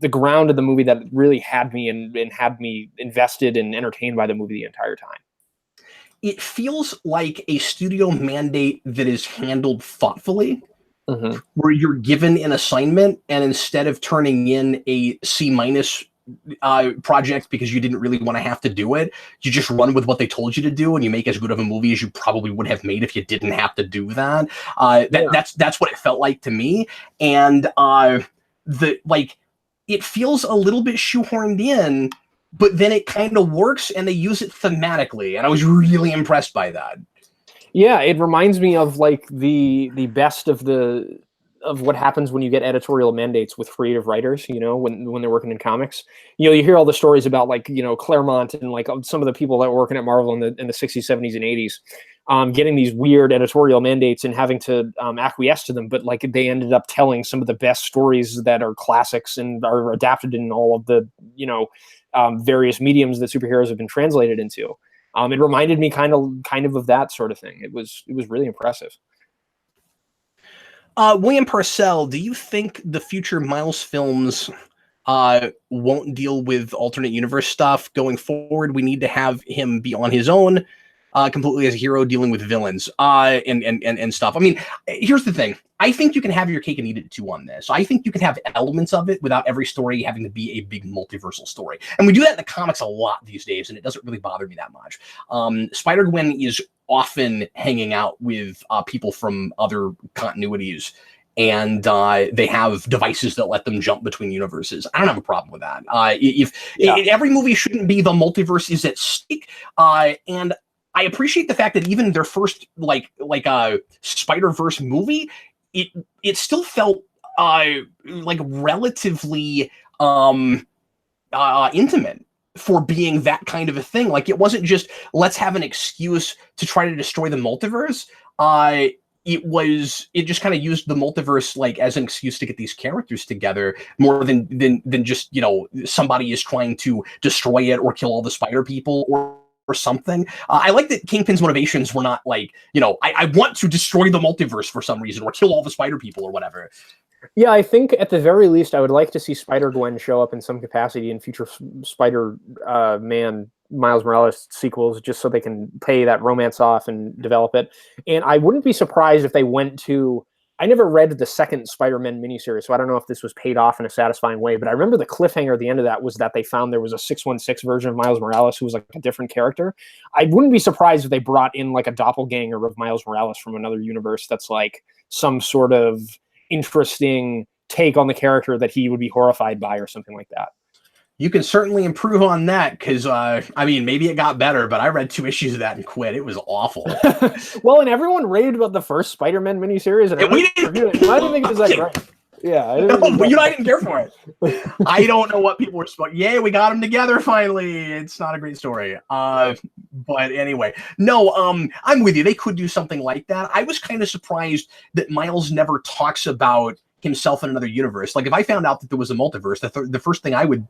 of the movie that really had me and had me invested and entertained by the movie the entire time. It feels like a studio mandate that is handled thoughtfully. Mm-hmm. Where you're given an assignment, and instead of turning in a C- project because you didn't really want to have to do it, you just run with what they told you to do, and you make as good of a movie as you probably would have made if you didn't have to do that. That's what it felt like to me, and it feels a little bit shoehorned in, but then it kind of works, and they use it thematically, and I was really impressed by that. Yeah, it reminds me of like the best of what happens when you get editorial mandates with creative writers, when they're working in comics. You hear all the stories about like, Claremont and like some of the people that were working at Marvel in the 60s, 70s, and 80s, getting these weird editorial mandates and having to acquiesce to them. But like they ended up telling some of the best stories that are classics and are adapted in all of the, various mediums that superheroes have been translated into. It reminded me kind of that sort of thing. It was really impressive. William Purcell, do you think the future Miles films won't deal with alternate universe stuff going forward? We need to have him be on his own, completely as a hero dealing with villains and stuff. I mean, here's the thing. I think you can have your cake and eat it too on this. I think you can have elements of it without every story having to be a big multiversal story. And we do that in the comics a lot these days, and it doesn't really bother me that much. Spider-Gwen is often hanging out with people from other continuities, and they have devices that let them jump between universes. I don't have a problem with that. Every movie shouldn't be the multiverse is at stake, and I appreciate the fact that even their first like Spider-Verse movie, it still felt like relatively intimate for being that kind of a thing. Like it wasn't just let's have an excuse to try to destroy the multiverse. It just kind of used the multiverse like as an excuse to get these characters together more than just somebody is trying to destroy it or kill all the spider people or something. I like that Kingpin's motivations were not like, I want to destroy the multiverse for some reason or kill all the spider people or whatever. Yeah, I think at the very least, I would like to see Spider-Gwen show up in some capacity in future Spider-Man Miles Morales sequels, just so they can pay that romance off and develop it. And I wouldn't be surprised if they went to... I never read the second Spider-Man miniseries, so I don't know if this was paid off in a satisfying way, but I remember the cliffhanger at the end of that was that they found there was a 616 version of Miles Morales who was like a different character. I wouldn't be surprised if they brought in like a doppelganger of Miles Morales from another universe that's like some sort of interesting take on the character that he would be horrified by or something like that. You can certainly improve on that because, maybe it got better, but I read 2 issues of that and quit. It was awful. Well, and everyone raved about the first Spider-Man miniseries, and we didn't think it was that great. Yeah, I didn't care for it. I don't know what people were supposed. Yay, we got them together finally. It's not a great story. But anyway, no. I'm with you. They could do something like that. I was kind of surprised that Miles never talks about himself in another universe. Like if I found out that there was a multiverse, the first thing I would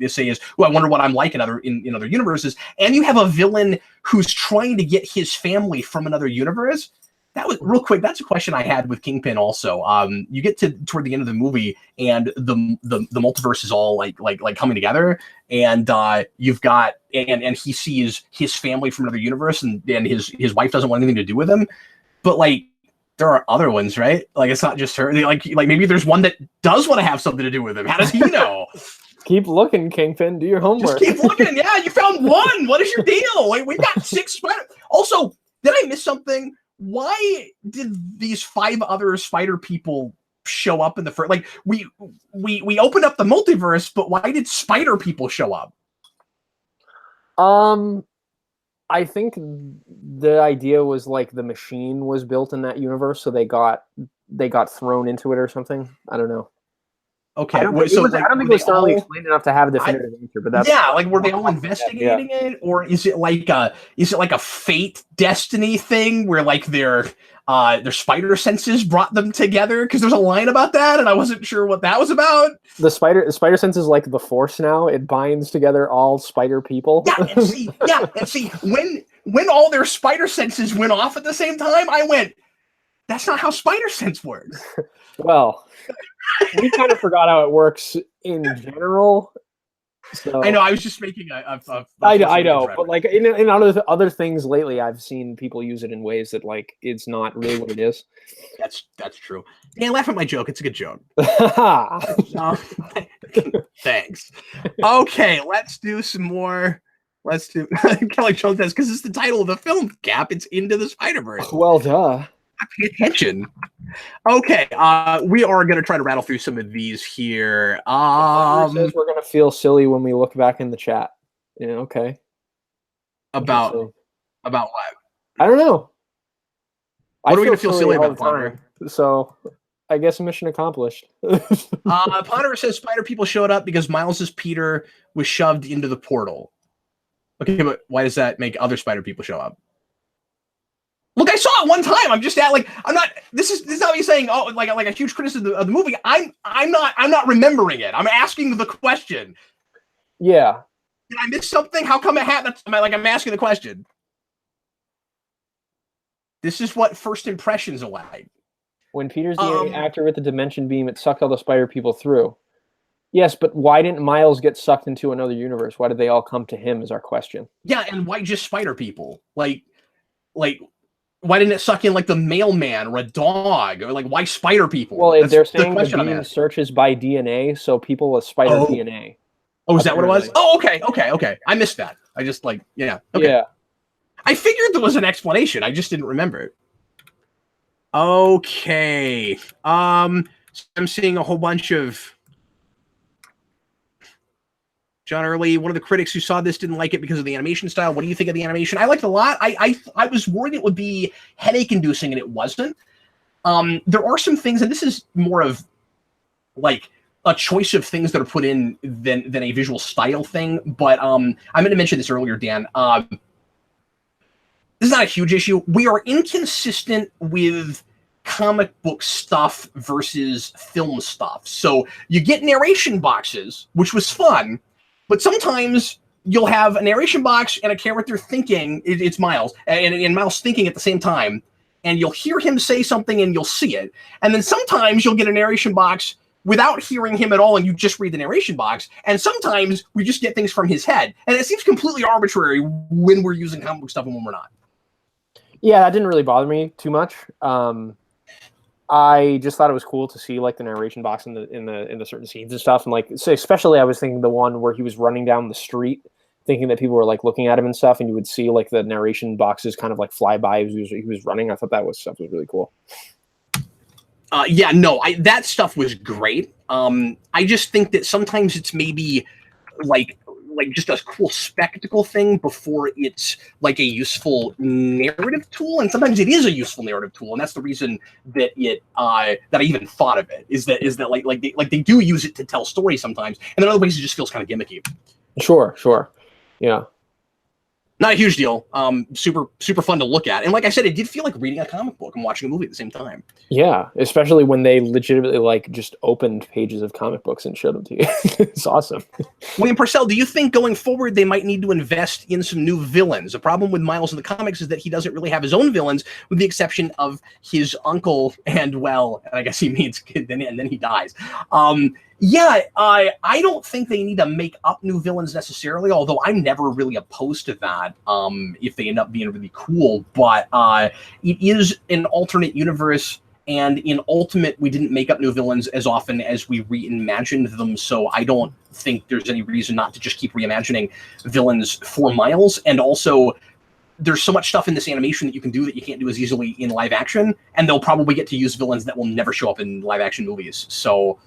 say is, "Well, I wonder what I'm like in other universes." And you have a villain who's trying to get his family from another universe. That was real quick. That's a question I had with Kingpin also. You get toward the end of the movie, and the multiverse is all like coming together, and you've got and he sees his family from another universe, and his wife doesn't want anything to do with him, but like there are other ones, right? Like it's not just her. Like maybe there's one that does want to have something to do with him. How does he know? Keep looking, Kingpin. Do your homework. Just keep looking. Yeah, you found one. What is your deal? Like we got 6 spider. Also, did I miss something? Why did these 5 other spider people show up in the first? Like, we opened up the multiverse, but why did spider people show up? I think the idea was like the machine was built in that universe, so they got thrown into it or something. I don't know. Okay, I don't think it was thoroughly explained enough to have a definitive answer. But that's like, were they all investigating it, or is it like a fate destiny thing where like their spider senses brought them together? Because there's a line about that, and I wasn't sure what that was about. The spider sense is like the Force now; it binds together all spider people. And see, when all their spider senses went off at the same time, I went, "That's not how spider sense works." Well, we kind of forgot how it works in general. So I know. I was just making a I know, but like in other things lately, I've seen people use it in ways that like it's not really what it is. That's true. Yeah, laugh at my joke. It's a good joke. Thanks. Okay, let's do some more. Let's do kind of like Joe says, because it's the title of the film. Cap. It's Into the Spiderverse. Well, duh. Pay attention. Okay, we are going to try to rattle through some of these here. Says we're going to feel silly when we look back in the chat. Yeah, okay. About what? I don't know. What are we going to feel silly about, Ponder? So, I guess mission accomplished. Ponder says spider people showed up because Miles's Peter was shoved into the portal. Okay, but why does that make other spider people show up? Look, I saw it one time. I'm just I'm not. This is not me saying like a huge criticism of the movie. I'm not remembering it. I'm asking the question. Yeah. Did I miss something? How come it happened? I'm asking the question. This is what first impressions are like. When Peter's the actor with the dimension beam, it sucked all the spider people through. Yes, but why didn't Miles get sucked into another universe? Why did they all come to him? Is our question. Yeah, and why just spider people? Like. Why didn't it suck in like the mailman or a dog, or like why spider people? Well, they're saying the beam searches by DNA, so people with spider DNA. Oh, is that what it was? Oh, okay. I missed that. I just Okay. Yeah. I figured there was an explanation. I just didn't remember it. Okay. I'm seeing a whole bunch of John Early, one of the critics who saw this, didn't like it because of the animation style. What do you think of the animation? I liked it a lot. I was worried it would be headache-inducing, and it wasn't. There are some things, and this is more of like a choice of things that are put in than a visual style thing. But I'm going to mention this earlier, Dan. This is not a huge issue. We are inconsistent with comic book stuff versus film stuff. So you get narration boxes, which was fun. But sometimes you'll have a narration box and a character thinking, it's Miles, and Miles thinking at the same time, and you'll hear him say something and you'll see it. And then sometimes you'll get a narration box without hearing him at all, and you just read the narration box. And sometimes we just get things from his head. And it seems completely arbitrary when we're using comic book stuff and when we're not. Yeah, that didn't really bother me too much. I just thought it was cool to see like the narration box in the certain scenes and stuff, and like so especially I was thinking the one where he was running down the street, thinking that people were like looking at him and stuff, and you would see like the narration boxes kind of like fly by as he was running. I thought that stuff was really cool. That stuff was great. I just think that sometimes it's maybe like just a cool spectacle thing before it's like a useful narrative tool, and sometimes it is a useful narrative tool, and that's the reason that that I even thought of it is that like they do use it to tell stories sometimes, and in other ways it just feels kind of gimmicky. Sure, yeah. Not a huge deal. Super fun to look at, and like I said, it did feel like reading a comic book and watching a movie at the same time. Yeah, especially when they legitimately like just opened pages of comic books and showed them to you. It's awesome. William Purcell, do you think going forward they might need to invest in some new villains? The problem with Miles in the comics is that he doesn't really have his own villains, with the exception of his uncle, and I guess he means kid, and then he dies. I don't think they need to make up new villains necessarily, although I'm never really opposed to that if they end up being really cool. But it is an alternate universe, and in Ultimate, we didn't make up new villains as often as we reimagined them, so I don't think there's any reason not to just keep reimagining villains for Miles. And also, there's so much stuff in this animation that you can do that you can't do as easily in live action, and they'll probably get to use villains that will never show up in live action movies. So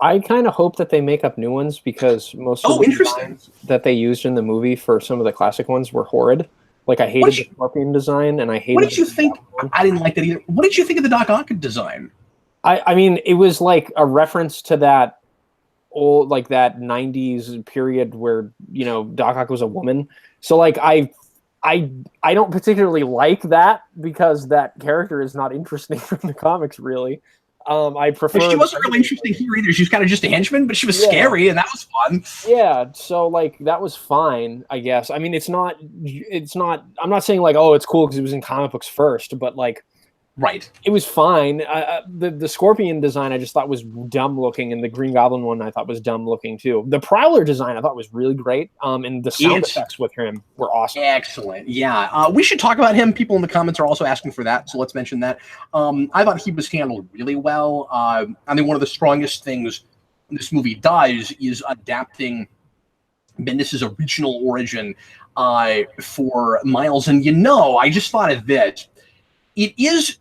I kind of hope that they make up new ones, because most of the designs that they used in the movie for some of the classic ones were horrid. Like, I hated the Scorpion design, and I hated. What did you think? I didn't like that either. What did you think of the Doc Ock design? I mean, it was like a reference to that old, like that 90s period where, you know, Doc Ock was a woman. So like I don't particularly like that, because that character is not interesting from the comics, really. I prefer. She wasn't really interesting here either. She was kind of just a henchman, but she was scary, and that was fun. Yeah, so like that was fine, I guess. I mean, it's not. I'm not saying like, oh, it's cool because it was in comic books first, but like, right, it was fine. The Scorpion design I just thought was dumb looking, and the Green Goblin one I thought was dumb looking too. The Prowler design I thought was really great, and the sound effects with him were awesome. Excellent. Yeah, we should talk about him. People in the comments are also asking for that, so let's mention that. I thought he was handled really well. I think one of the strongest things this movie does is adapting Bendis' original origin for Miles. And I just thought of this. It is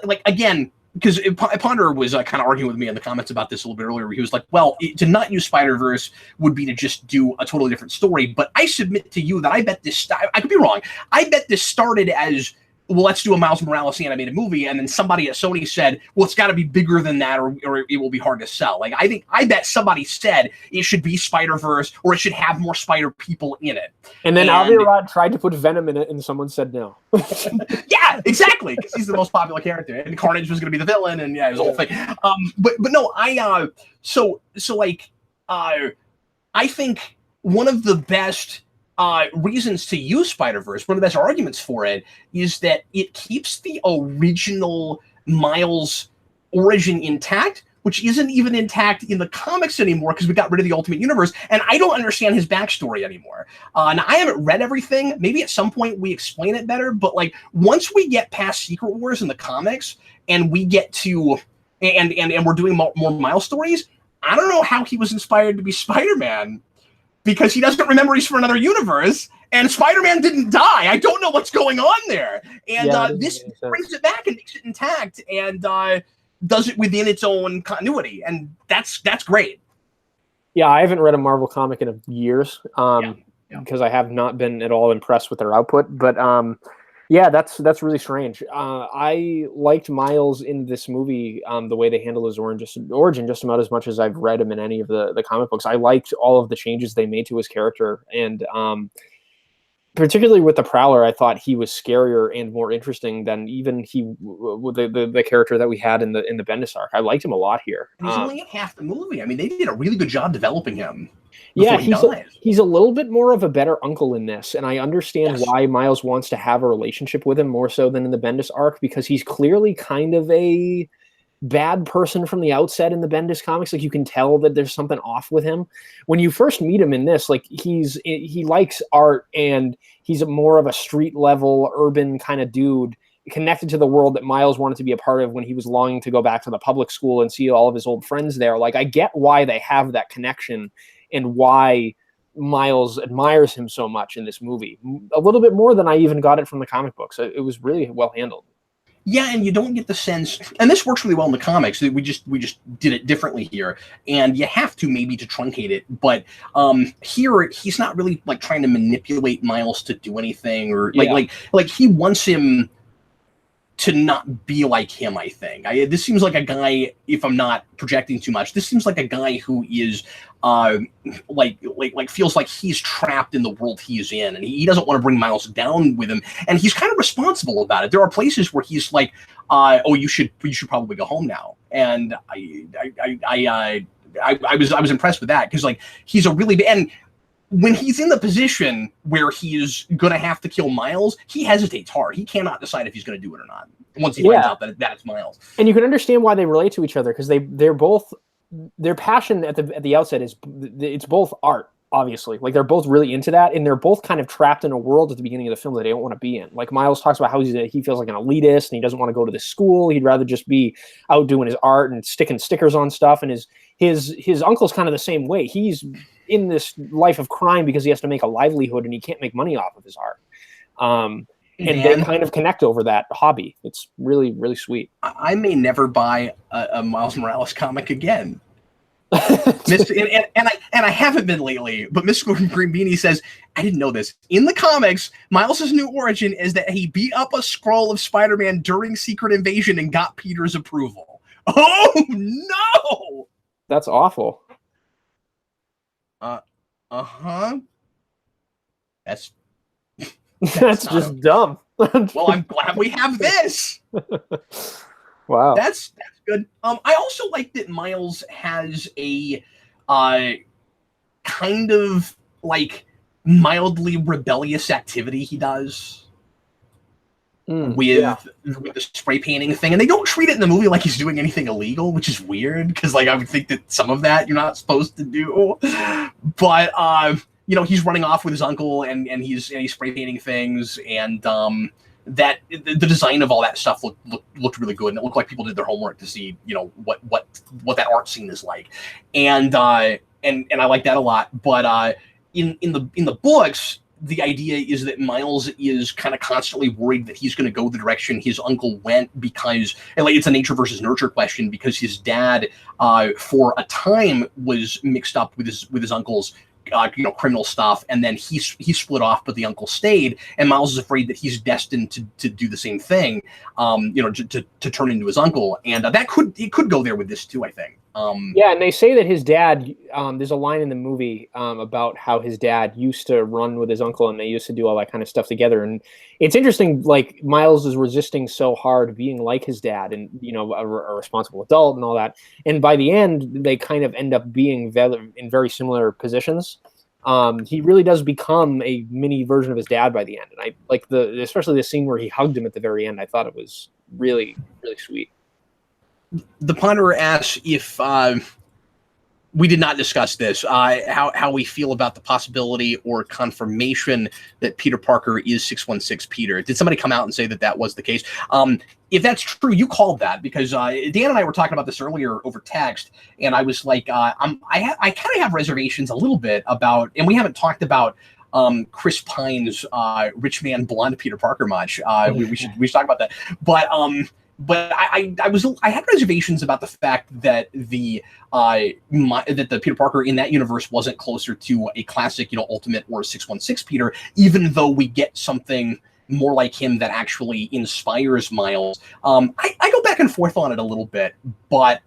like, again, because Ponder was kind of arguing with me in the comments about this a little bit earlier. He was like, well, to not use Spider-Verse would be to just do a totally different story. But I submit to you that I bet this, I could be wrong, I bet this started as, well, let's do a Miles Morales animated movie, and then somebody at Sony said, well, it's got to be bigger than that, or it will be hard to sell. Like, I bet somebody said it should be Spider-Verse, or it should have more Spider people in it. And then Avi Arad tried to put Venom in it, and someone said no. Yeah, exactly, because he's the most popular character, and Carnage was going to be the villain, and yeah, it was a whole thing. But no, I think one of the best reasons to use Spider-Verse, one of the best arguments for it, is that it keeps the original Miles origin intact, which isn't even intact in the comics anymore because we got rid of the Ultimate Universe, and I don't understand his backstory anymore. Now, I haven't read everything. Maybe at some point we explain it better, but like, once we get past Secret Wars in the comics and we get to, and we're doing more Miles stories, I don't know how he was inspired to be Spider-Man, because he doesn't remember he's from another universe, and Spider-Man didn't die. I don't know what's going on there. And this brings it back and makes it intact, and does it within its own continuity, and that's great. Yeah, I haven't read a Marvel comic in years, because I have not been at all impressed with their output. But yeah, that's really strange. I liked Miles in this movie, the way they handle his origin just about as much as I've read him in any of the comic books. I liked all of the changes they made to his character, and particularly with the Prowler, I thought he was scarier and more interesting than even the character that we had in the Bendis arc. I liked him a lot here. And he's only in half the movie. I mean, they did a really good job developing him. Yeah, he's a little bit more of a better uncle in this, and I understand why Miles wants to have a relationship with him more so than in the Bendis arc, because he's clearly kind of a bad person from the outset in the Bendis comics. Like, you can tell that there's something off with him. When you first meet him in this, like, he likes art, and he's more of a street level urban kind of dude connected to the world that Miles wanted to be a part of when he was longing to go back to the public school and see all of his old friends there. Like, I get why they have that connection and why Miles admires him so much in this movie. A little bit more than I even got it from the comic books. It was really well handled. Yeah, and you don't get the sense, and this works really well in the comics. We just did it differently here, and you have to maybe to truncate it. But here, he's not really like trying to manipulate Miles to do anything, or like he wants him to not be like him. I think this seems like a guy. If I'm not projecting too much, this seems like a guy who is like feels like he's trapped in the world he's in, and he doesn't want to bring Miles down with him, and he's kind of responsible about it. There are places where he's like, "Oh, you should probably go home now," and I was impressed with that, because like he's a really and when he's in the position where he's gonna have to kill Miles, he hesitates hard. He cannot decide if he's gonna do it or not once he finds out that it's Miles. And you can understand why they relate to each other, because they're both, their passion at the outset is it's both art, obviously. Like, they're both really into that, and they're both kind of trapped in a world at the beginning of the film that they don't want to be in. Like, Miles talks about how he feels like an elitist, and he doesn't want to go to this school. He'd rather just be out doing his art and sticking stickers on stuff. And his uncle's kind of the same way. He's in this life of crime because he has to make a livelihood, and he can't make money off of his art. And Dan, they kind of connect over that hobby. It's really, really sweet. I may never buy a Miles Morales comic again. and I haven't been lately, but Miss Gordon Green Beanie says, I didn't know this. In the comics, Miles' new origin is that he beat up a Skrull of Spider-Man during Secret Invasion and got Peter's approval. Oh no! That's awful. Uh-huh. That's just dumb. Well, I'm glad we have this. Wow. That's good. I also like that Miles has a kind of like mildly rebellious activity he does with the spray painting thing, and they don't treat it in the movie like he's doing anything illegal, which is weird because like I would think that some of that you're not supposed to do, but he's running off with his uncle and he's spray painting things, and that the design of all that stuff looked really good, and it looked like people did their homework to see what that art scene is like, and I like that a lot. But in the books, the idea is that Miles is kind of constantly worried that he's going to go the direction his uncle went because, and like it's a nature versus nurture question, because his dad for a time was mixed up with his uncle's criminal stuff, and then he split off, but the uncle stayed, and Miles is afraid that he's destined to do the same thing, to turn into his uncle, and it could go there with this too, I think. Yeah, and they say that his dad, there's a line in the movie about how his dad used to run with his uncle, and they used to do all that kind of stuff together, and it's interesting, like Miles is resisting so hard being like his dad, and a responsible adult and all that, and by the end they kind of end up being in very similar positions. He really does become a mini version of his dad by the end, and I like especially the scene where he hugged him at the very end. I thought it was really, really sweet. The Ponderer asks if we did not discuss this, how we feel about the possibility or confirmation that Peter Parker is 616 Peter. Did somebody come out and say that was the case? If that's true, you called that, because Dan and I were talking about this earlier over text, and I was like, I kind of have reservations a little bit about, and we haven't talked about Chris Pine's Rich Man Blonde Peter Parker much. We should talk about that, but I had reservations about the fact that the Peter Parker in that universe wasn't closer to a classic, Ultimate or 616 Peter, even though we get something more like him that actually inspires Miles. I go back and forth on it a little bit, but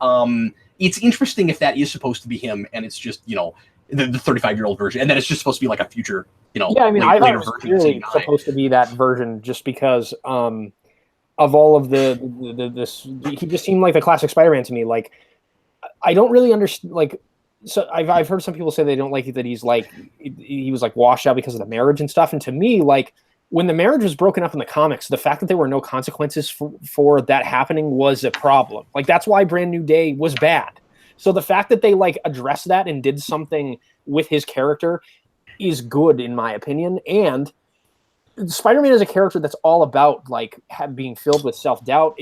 it's interesting if that is supposed to be him, and it's just the 35-year-old version, and then it's just supposed to be like a future, Yeah, I mean, I thought it was clearly supposed to be that version, just because of all of this, he just seemed like the classic Spider-Man to me. Like, I don't really understand. Like, so I've heard some people say they don't like it that he was like washed out because of the marriage and stuff. And to me, like, when the marriage was broken up in the comics, the fact that there were no consequences for that happening was a problem. Like, that's why Brand New Day was bad. So the fact that they like addressed that and did something with his character is good, in my opinion. And Spider-Man is a character that's all about like being filled with self-doubt.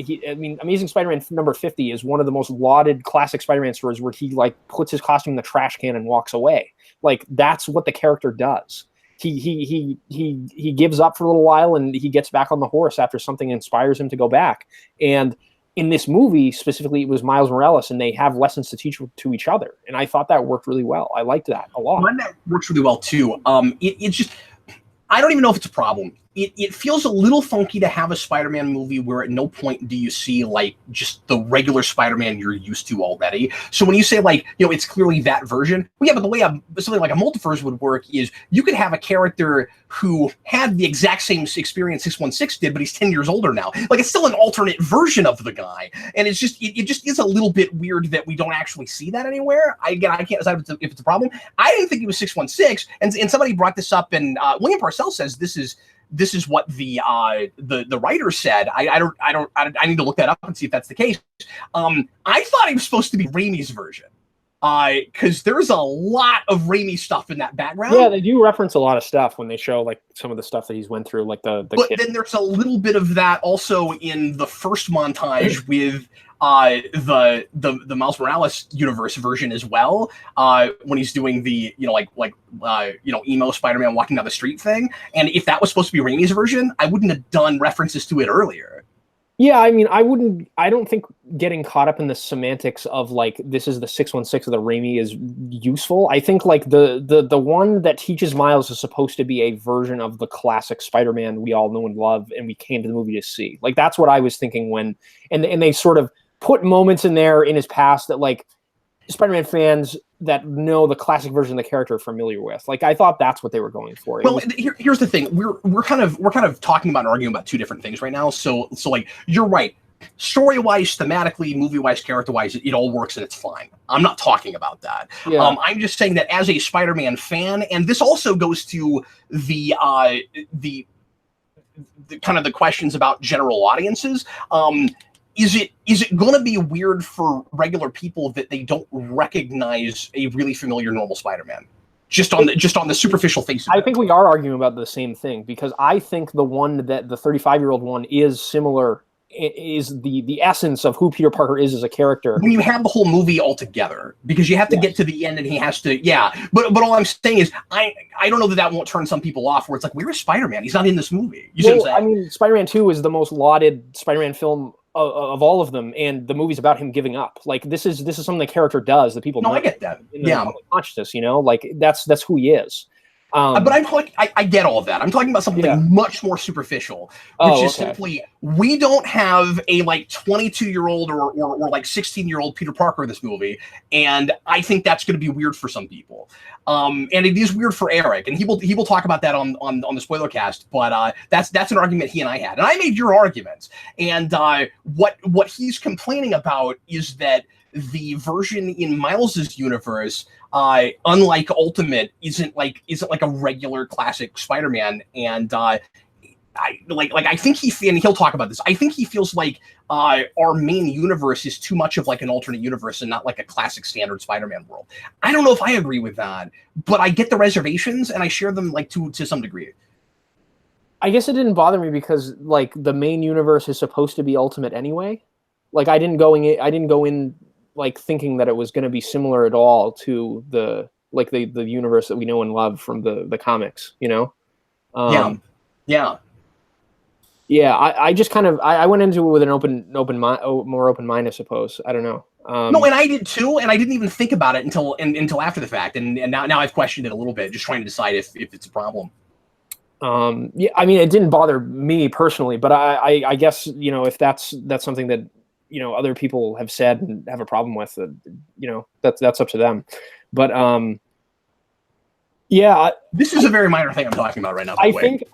Amazing Spider-Man number 50 is one of the most lauded classic Spider-Man stories, where he like puts his costume in the trash can and walks away. Like, that's what the character does. He gives up for a little while, and he gets back on the horse after something inspires him to go back. And in this movie specifically, it was Miles Morales, and they have lessons to teach to each other. And I thought that worked really well. I liked that a lot. One that works really well too. It's just, I don't even know if it's a problem. It feels a little funky to have a Spider-Man movie where at no point do you see like just the regular Spider-Man you're used to already. So when you say like, it's clearly that version, well, yeah, but the way something like a multiverse would work is you could have a character who had the exact same experience 616 did, but he's 10 years older now. Like, it's still an alternate version of the guy. And it's just, it just is a little bit weird that we don't actually see that anywhere. I can't decide if it's a problem. I didn't think it was 616. And somebody brought this up, and William Parcells says this is what the writer said. I need to look that up and see if that's the case. I thought he was supposed to be Raimi's version. Because there's a lot of Raimi stuff in that background. Yeah, they do reference a lot of stuff when they show like some of the stuff that he's went through, like the but kid. then there's a little bit of that also in the first montage with the Miles Morales universe version as well, when he's doing the emo Spider-Man walking down the street thing. And if that was supposed to be Raimi's version, I wouldn't have done references to it earlier. Yeah, I mean, I don't think getting caught up in the semantics of like this is the 616 of the Raimi is useful. I think like the one that teaches Miles is supposed to be a version of the classic Spider-Man we all know and love and we came to the movie to see. Like that's what I was thinking when and they sort of put moments in there in his past that like Spider-Man fans that know the classic version of the character are familiar with. Like I thought that's what they were going for. Well, here's the thing: we're kind of talking about and arguing about two different things right now. So like you're right, story-wise, thematically, movie-wise, character-wise, it all works and it's fine. I'm not talking about that. Yeah. I'm just saying that as a Spider-Man fan, and this also goes to the kind of the questions about general audiences. Is it going to be weird for regular people that they don't recognize a really familiar normal Spider-Man just on the superficial face of it? I think we are arguing about the same thing because I think the one that the 35-year-old one is similar is the essence of who Peter Parker is as a character. When you have the whole movie all together, because you have to get to the end and he has to, but all I'm saying is I don't know that won't turn some people off where it's like, where is Spider-Man? He's not in this movie. You see what I'm saying? I mean, Spider-Man 2 is the most lauded Spider-Man film of all of them, and the movie's about him giving up. Like this is something the character does that people know. I get that. In the consciousness, like that's who he is. But I'm like, I get all of that. I'm talking about something much more superficial, which is simply we don't have a like 22-year-old or like 16-year-old Peter Parker in this movie, and I think that's going to be weird for some people. And it is weird for Eric, and he will talk about that on the Spoilercast. But that's an argument he and I had, and I made your arguments. And what he's complaining about is that the version in Miles's universe, unlike Ultimate, isn't like a regular classic Spider-Man, and I think and he'll talk about this. I think he feels like our main universe is too much of like an alternate universe and not like a classic standard Spider-Man world. I don't know if I agree with that, but I get the reservations and I share them like to some degree. I guess it didn't bother me because like the main universe is supposed to be Ultimate anyway. Like I didn't go in like thinking that it was going to be similar at all to the universe that we know and love from the comics, Yeah. I just kind of I went into it with an more open mind, I suppose. I don't know. No, and I did too, and I didn't even think about it until after the fact, and now I've questioned it a little bit, just trying to decide if it's a problem. Yeah, I mean, it didn't bother me personally, but I guess if that's something that other people have said and have a problem with it, that's up to them. But this is a very minor thing I'm talking about right now. I think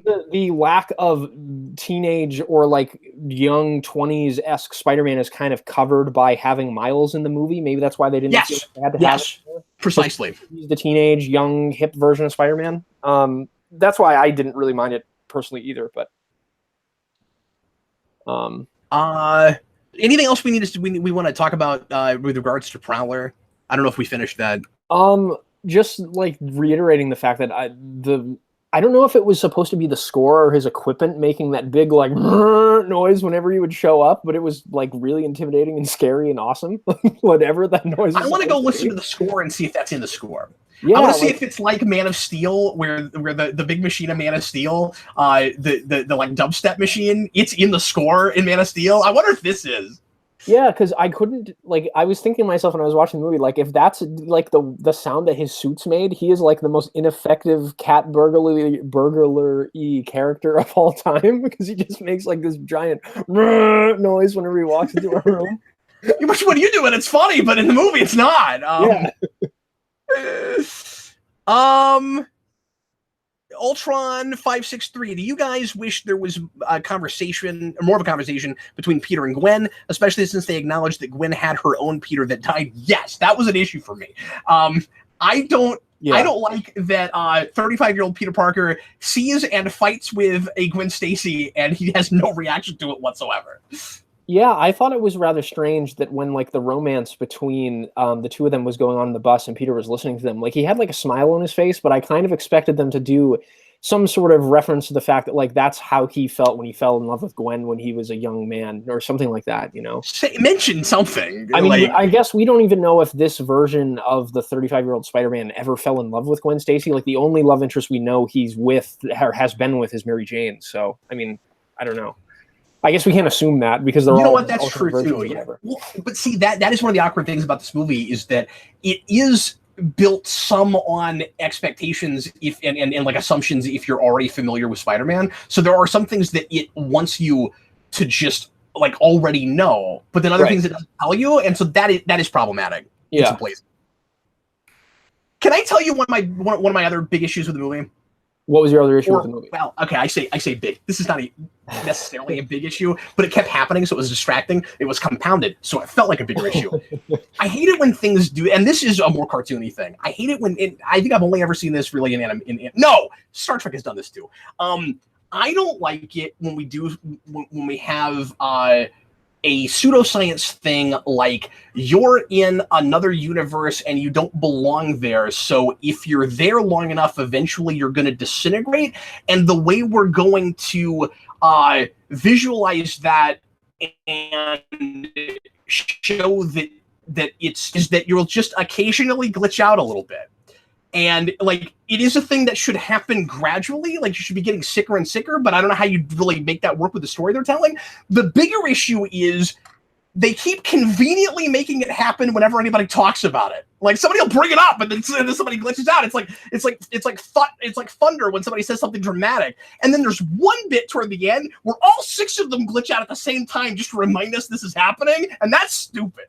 the lack of teenage or like young 20s-esque Spider-Man is kind of covered by having Miles in the movie. Maybe that's why they didn't feel like they had to have it. Precisely. He's the teenage, young, hip version of Spider-Man. That's why I didn't really mind it personally either. But anything else we want to talk about with regards to Prowler? I don't know if we finished that. Just like reiterating the fact that I don't know if it was supposed to be the score or his equipment making that big like noise whenever he would show up, but it was like really intimidating and scary and awesome. Whatever that noise. I want to go listen to the score and see if that's in the score. Yeah, I want to see if it's like Man of Steel, where the big machine of Man of Steel, the like dubstep machine, it's in the score in Man of Steel. I wonder if this is. Yeah, because I couldn't I was thinking to myself when I was watching the movie, like if that's like the sound that his suits made, he is like the most ineffective cat burglar-y character of all time because he just makes like this giant noise whenever he walks into a room. Which when you do it, it's funny, but in the movie, it's not. Ultron 563. Do you guys wish there was a conversation, or more of a conversation, between Peter and Gwen, especially since they acknowledged that Gwen had her own Peter that died? Yes, that was an issue for me. I don't like that 35-year-old Peter Parker sees and fights with a Gwen Stacy, and he has no reaction to it whatsoever. Yeah, I thought it was rather strange that when like the romance between the two of them was going on in the bus and Peter was listening to them, like he had like a smile on his face, but I kind of expected them to do some sort of reference to the fact that like that's how he felt when he fell in love with Gwen when he was a young man or something like that, you know? Mention something. I mean, like, I guess we don't even know if this version of the 35-year-old Spider-Man ever fell in love with Gwen Stacy. Like the only love interest we know he's with or has been with is Mary Jane. So, I mean, I don't know. I guess we can't assume that because they're all. You know what? That's true too. Yeah. Well, but see, that is one of the awkward things about this movie is that it is built some on expectations if and like assumptions if you're already familiar with Spider-Man. So there are some things that it wants you to just like already know, but then other things it doesn't tell you, and so that is problematic. Yeah. Can I tell you one of my other big issues with the movie? What was your other issue with the movie? Well, okay, I say big. This is not necessarily a big issue, but it kept happening, so it was distracting. It was compounded, so it felt like a bigger issue. I hate it when things do, and this is a more cartoony thing. I hate it when I think I've only ever seen this really no, Star Trek has done this too. I don't like it when we have a pseudoscience thing like you're in another universe and you don't belong there. So if you're there long enough, eventually you're going to disintegrate. And the way we're going to visualize that and show that is that you'll just occasionally glitch out a little bit. And like it is a thing that should happen gradually. Like you should be getting sicker and sicker, but I don't know how you really make that work with the story they're telling. The bigger issue is they keep conveniently making it happen whenever anybody talks about it. Like somebody will bring it up, and then somebody glitches out. It's like thunder when somebody says something dramatic. And then there's one bit toward the end where all six of them glitch out at the same time just to remind us this is happening, and that's stupid.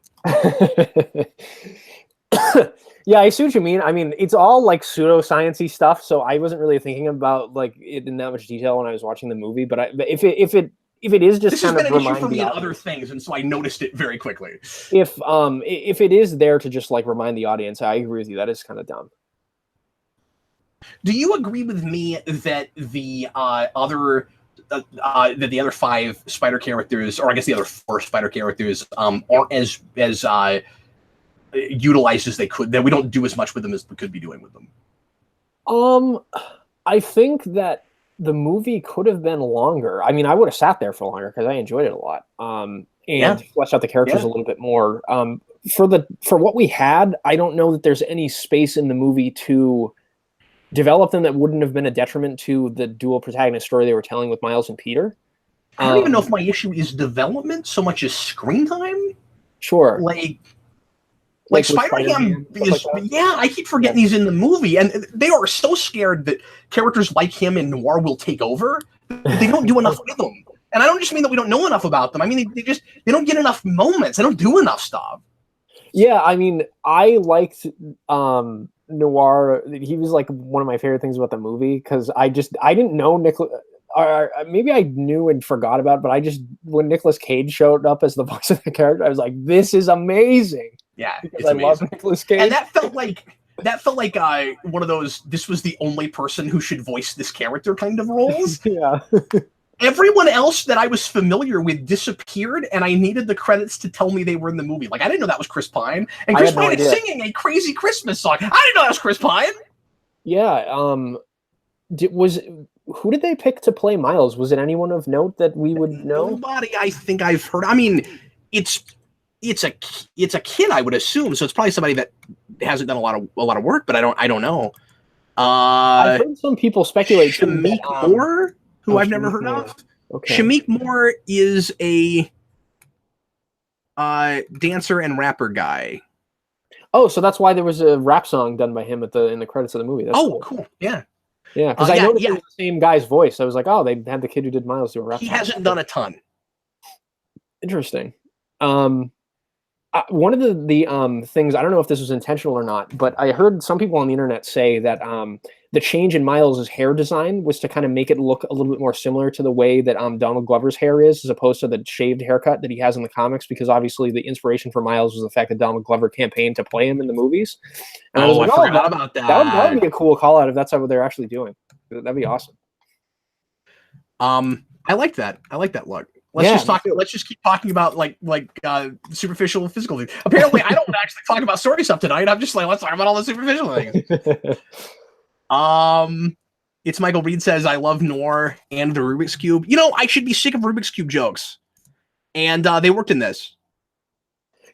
Yeah, I see what you mean. I mean, it's all like pseudoscience-y stuff, so I wasn't really thinking about like it in that much detail when I was watching the movie. But if it is just this kind has of been an issue for me in other things, and so I noticed it very quickly. If it is there to just like remind the audience, I agree with you. That is kind of dumb. Do you agree with me that the other five Spider characters, or I guess the other four Spider characters, aren't as utilized as they could, that we don't do as much with them as we could be doing with them? I think that the movie could have been longer. I mean, I would have sat there for longer because I enjoyed it a lot. And fleshed out the characters a little bit more. For what we had, I don't know that there's any space in the movie to develop them that wouldn't have been a detriment to the dual protagonist story they were telling with Miles and Peter. I don't even know if my issue is development so much as screen time. Sure. Like Spider-Man is, I keep forgetting he's in the movie, and they are so scared that characters like him in Noir will take over. They don't do enough with them, and I don't just mean that we don't know enough about them. I mean they don't get enough moments. They don't do enough stuff. Yeah, I mean, I liked Noir. He was like one of my favorite things about the movie because I didn't know Nicolas. Or maybe I knew and forgot about it, but when Nicolas Cage showed up as the voice of the character, I was like, "This is amazing!" Yeah, because I love Nicolas Cage, and that felt like one of those. This was the only person who should voice this character kind of roles. Yeah. Everyone else that I was familiar with disappeared, and I needed the credits to tell me they were in the movie. Like I didn't know that was Chris Pine, and Chris Pine is singing a crazy Christmas song. I didn't know that was Chris Pine. Yeah. Who did they pick to play Miles? Was it anyone of note that we would know? Nobody I think I've heard. I mean, it's a kid, I would assume. So it's probably somebody that hasn't done a lot of work, but I don't know. I've heard some people speculate. Shameik Moore, who I've never heard of. Okay. Shameik Moore is a dancer and rapper guy. Oh, so that's why there was a rap song done by him in the credits of the movie. That's cool. Yeah. Yeah, because I noticed it was the same guy's voice. I was like, oh, they had the kid who did Miles do a rap. He hasn't done a ton. Interesting. One of the things, I don't know if this was intentional or not, but I heard some people on the internet say that the change in Miles' hair design was to kind of make it look a little bit more similar to the way that Donald Glover's hair is, as opposed to the shaved haircut that he has in the comics, because obviously the inspiration for Miles was the fact that Donald Glover campaigned to play him in the movies. And I forgot about that. That would be a cool call out if that's what they're actually doing. That'd be awesome. I like that. I like that look. Let's just keep talking about like superficial physical things. Apparently, I don't actually talk about story stuff tonight. I'm just like, let's talk about all the superficial things. It's Michael Reed says, I love Noir and the Rubik's Cube. You know, I should be sick of Rubik's Cube jokes. And they worked in this.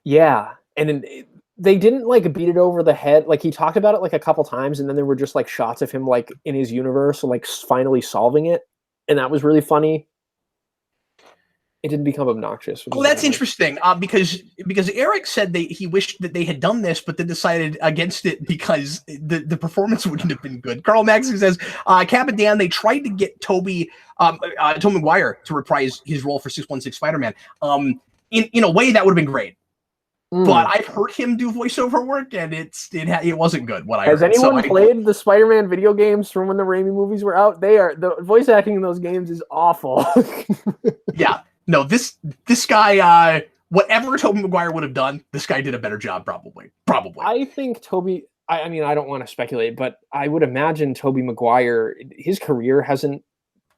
Yeah. And they didn't like beat it over the head. Like he talked about it like a couple times, and then there were just like shots of him like in his universe, like finally solving it. And that was really funny. It didn't become obnoxious. Oh, that's interesting. Because Eric said he wished that they had done this, but then decided against it because the performance wouldn't have been good. Carl Maxey says, Cap and Dan, they tried to get Tobey Maguire to reprise his role for 616 Spider-Man. In a way, that would have been great. But I've heard him do voiceover work, and it wasn't good. Has anyone played the Spider-Man video games from when the Raimi movies were out? The voice acting in those games is awful. Yeah. No, this guy, whatever Tobey Maguire would have done, this guy did a better job, probably. I think Tobey, I mean, I don't want to speculate, but I would imagine Tobey Maguire, his career hasn't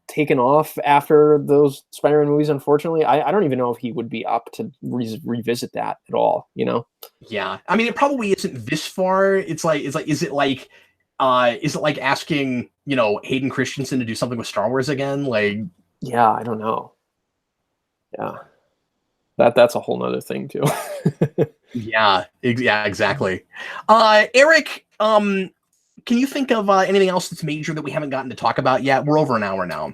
taken off after those Spider-Man movies, unfortunately. I don't even know if he would be up to revisit that at all, you know? Yeah. I mean, it probably isn't this far. Is it like asking, Hayden Christensen to do something with Star Wars again? Like, yeah, I don't know. Yeah, that's a whole nother thing too. yeah, exactly. Eric, can you think of anything else that's major that we haven't gotten to talk about yet? We're over an hour now.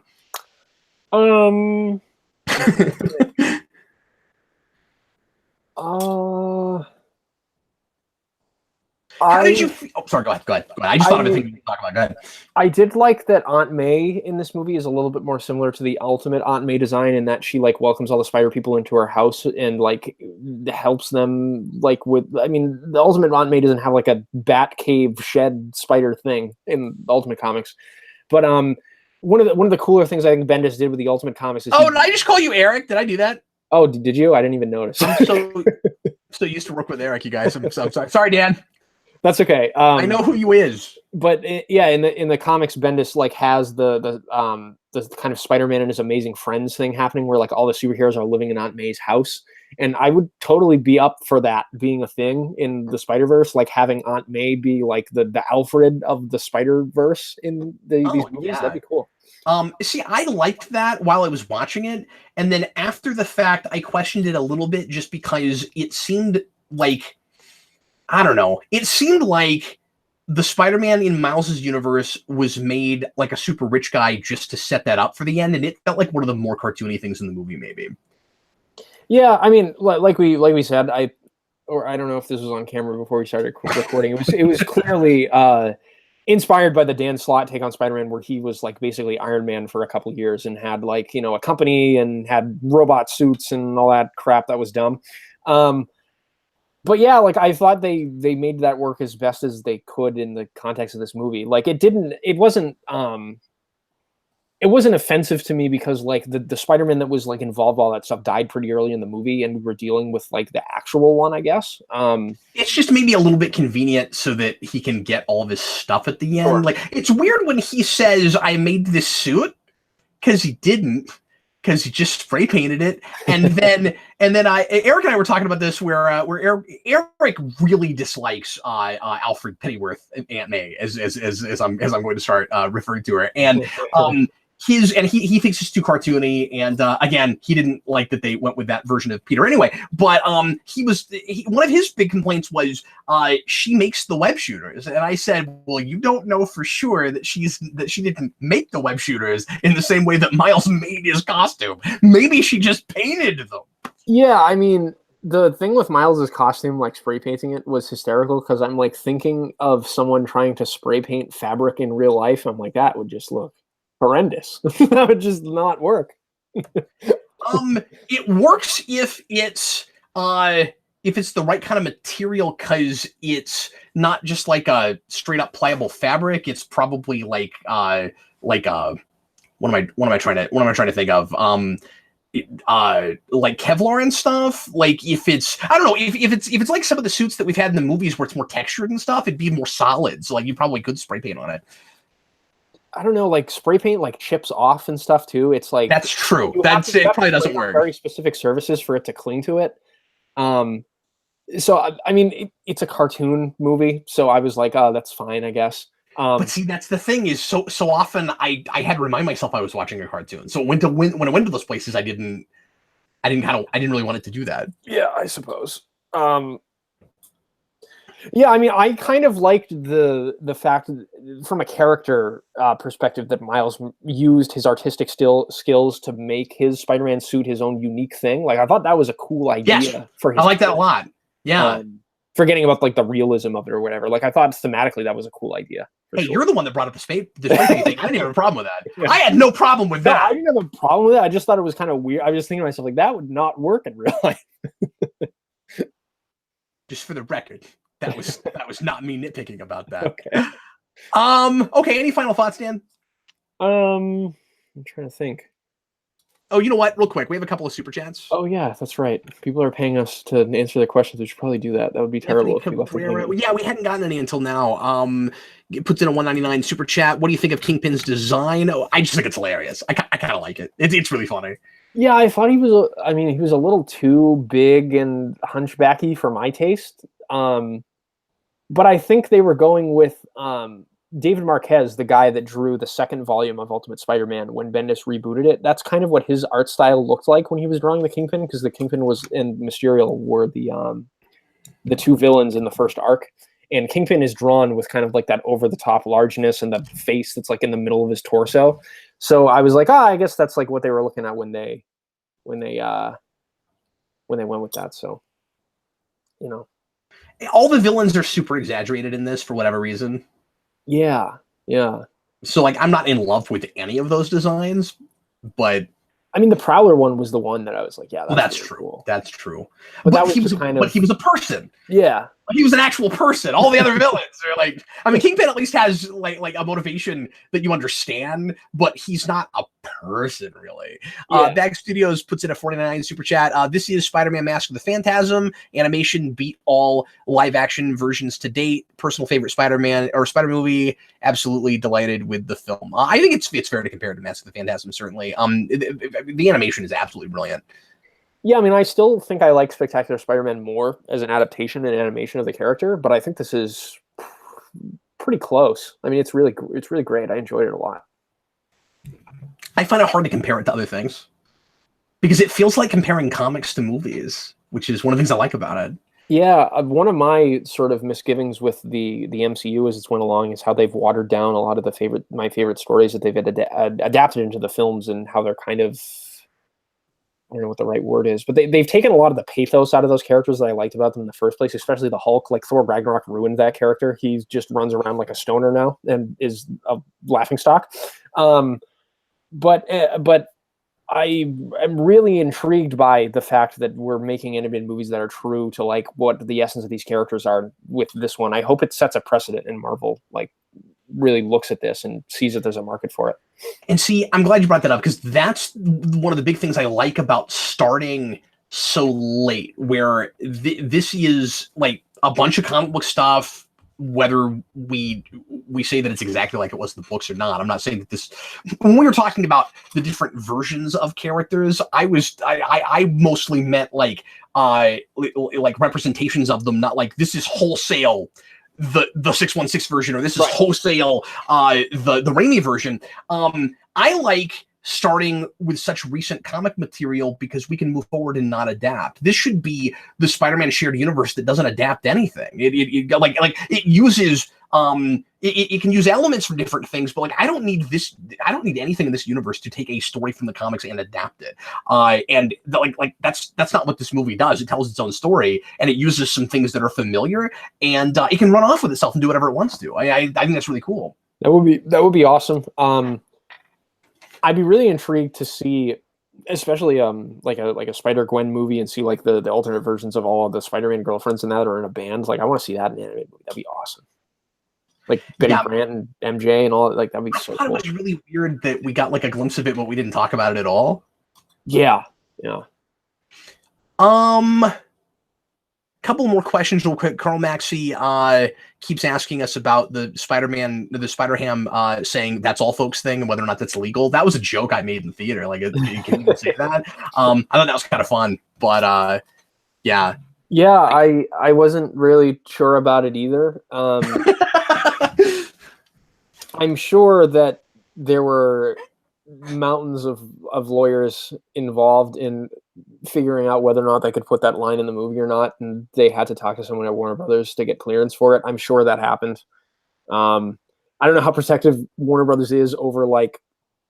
How did you? Sorry, go ahead. I just thought of a thing to talk about. Go ahead. I did like that Aunt May in this movie is a little bit more similar to the Ultimate Aunt May design in that she like welcomes all the spider people into her house and like helps them like with. I mean, the Ultimate Aunt May doesn't have like a bat cave shed spider thing in the Ultimate Comics, but one of the cooler things I think Bendis did with the Ultimate Comics is. Oh, did I just call you Eric? Did I do that? Oh, did you? I didn't even notice. I'm so used to work with Eric, you guys. I'm so sorry. Sorry, Dan. That's okay. I know who you is, but in the comics, Bendis like has the kind of Spider-Man and his amazing friends thing happening, where like all the superheroes are living in Aunt May's house, and I would totally be up for that being a thing in the Spider-Verse, like having Aunt May be like the Alfred of the Spider-Verse in these movies. Yeah. That'd be cool. See, I liked that while I was watching it, and then after the fact, I questioned it a little bit just because it seemed like. I don't know. It seemed like the Spider-Man in Miles's universe was made like a super rich guy just to set that up for the end, and it felt like one of the more cartoony things in the movie, maybe. Yeah, I mean, like we said, I don't know if this was on camera before we started recording. It was clearly inspired by the Dan Slott take on Spider-Man, where he was like basically Iron Man for a couple of years and had like a company and had robot suits and all that crap that was dumb. But yeah, like I thought they made that work as best as they could in the context of this movie. Like it wasn't offensive to me because like the Spider-Man that was like involved with all that stuff died pretty early in the movie, and we were dealing with like the actual one, I guess. It's just maybe a little bit convenient so that he can get all of his stuff at the end. Sure. Like it's weird when he says I made this suit, because he didn't. Because he just spray painted it, and then Eric and I were talking about this where Eric really dislikes Alfred Pennyworth Aunt May as I'm going to start referring to her, and he thinks it's too cartoony, and again he didn't like that they went with that version of Peter anyway. But one of his big complaints was she makes the web shooters, and I said, well, you don't know for sure that she didn't make the web shooters in the same way that Miles made his costume. Maybe she just painted them. Yeah, I mean, the thing with Miles's costume, like spray painting it, was hysterical because I'm like thinking of someone trying to spray paint fabric in real life. I'm like, that would just look horrendous. That would just not work. It works if it's the right kind of material, because it's not just like a straight up pliable fabric. It's probably like what am I trying to think of? Like Kevlar and stuff. Like if it's, I don't know, if it's like some of the suits that we've had in the movies where it's more textured and stuff, it'd be more solid. So like you probably could spray paint on it. I don't know, like spray paint like chips off and stuff too. It's like that's true. That's it. Probably doesn't work. Very specific surfaces for it to cling to it. So I mean, it's a cartoon movie, so I was like, oh, that's fine, I guess. But see, that's the thing is so often I had to remind myself I was watching a cartoon. So when I went to those places, I didn't really want it to do that. Yeah, I suppose. Yeah, I mean, I kind of liked the fact from a character perspective that Miles used his artistic skills to make his Spider-Man suit his own unique thing. Like, I thought that was a cool idea for his. I like that a lot. Yeah. Forgetting about like the realism of it or whatever. Like, I thought thematically that was a cool idea. Hey, you're the one that brought up the space thing. I didn't have a problem with that. Yeah. I had no problem with that. I didn't have a problem with it. I just thought it was kind of weird. I was just thinking to myself, like, that would not work in real life. Just for the record, that was not me nitpicking about that. Okay. Okay. Any final thoughts, Dan? I'm trying to think. Oh, you know what? Real quick, we have a couple of super chats. Oh yeah, that's right. People are paying us to answer their questions. We should probably do that. That would be terrible. Yeah, we hadn't gotten any until now. It puts in a $1.99 super chat. What do you think of Kingpin's design? Oh, I just think it's hilarious. I kind of like it. It's really funny. Yeah, I thought he was. I mean, he was a little too big and hunchbacky for my taste. But I think they were going with David Marquez, the guy that drew the second volume of Ultimate Spider-Man when Bendis rebooted it. That's kind of what his art style looked like when he was drawing the Kingpin, because the Kingpin and Mysterio were the two villains in the first arc. And Kingpin is drawn with kind of like that over-the-top largeness and the face that's like in the middle of his torso. So I was like, I guess that's like what they were looking at when they went with that. So, you know. All the villains are super exaggerated in this for whatever reason. Yeah. So, like, I'm not in love with any of those designs, but I mean, the Prowler one was the one that I was like, yeah, that's really true. Cool. That's true. But he was a person. Yeah. He was an actual person. All the other villains are like, I mean, Kingpin at least has like a motivation that you understand, but he's not a person really. Yeah. Bag Studios puts in a $49 super chat. This is Spider-Man Mask of the Phantasm. Animation beat all live action versions to date. Personal favorite Spider-Man or Spider movie. Absolutely delighted with the film. I think it's fair to compare to Mask of the Phantasm. Certainly. The animation is absolutely brilliant. Yeah, I mean, I still think I like Spectacular Spider-Man more as an adaptation and animation of the character, but I think this is pretty close. I mean, it's really great. I enjoyed it a lot. I find it hard to compare it to other things because it feels like comparing comics to movies, which is one of the things I like about it. Yeah, one of my sort of misgivings with the MCU as it's went along is how they've watered down a lot of my favorite stories that they've adapted into the films, and how they're kind of, I don't know what the right word is, but they've taken a lot of the pathos out of those characters that I liked about them in the first place, especially the Hulk. Like, Thor Ragnarok ruined that character. He just runs around like a stoner now and is a laughingstock. But I am really intrigued by the fact that we're making animated movies that are true to like what the essence of these characters are with this one. I hope it sets a precedent, and Marvel like really looks at this and sees that there's a market for it. And see, I'm glad you brought that up, because that's one of the big things I like about starting so late, where this is like a bunch of comic book stuff, whether we say that it's exactly like it was in the books or not. I'm not saying that this, when we were talking about the different versions of characters, I mostly meant like representations of them, not like this is wholesale the 616 version, or this is wholesale the Raimi version. I like starting with such recent comic material because we can move forward and not adapt. This should be the Spider-Man shared universe that doesn't adapt anything. It uses it can use elements from different things, but like I don't need anything in this universe to take a story from the comics and adapt it. That's not what this movie does. It tells its own story, and it uses some things that are familiar, and it can run off with itself and do whatever it wants to. I think that's really cool. That would be awesome. I'd be really intrigued to see, especially like a Spider-Gwen movie, and see like the alternate versions of all of the Spider-Man girlfriends and that are in a band. Like, I want to see that in an animated movie. That'd be awesome. Like Betty Brant and MJ and all, like that'd be so cool. It was really weird that we got like a glimpse of it, but we didn't talk about it at all. Yeah. couple more questions real quick. Carl Maxey keeps asking us about the Spider-Man, the Spider-Ham saying that's all folks thing and whether or not that's legal. That was a joke I made in the theater. Like, you can even say that. I thought that was kind of fun, but yeah. Yeah, I wasn't really sure about it either. I'm sure that there were mountains of lawyers involved in figuring out whether or not they could put that line in the movie or not, and they had to talk to someone at Warner Brothers to get clearance for it. I'm sure that happened. I don't know how protective Warner Brothers is over like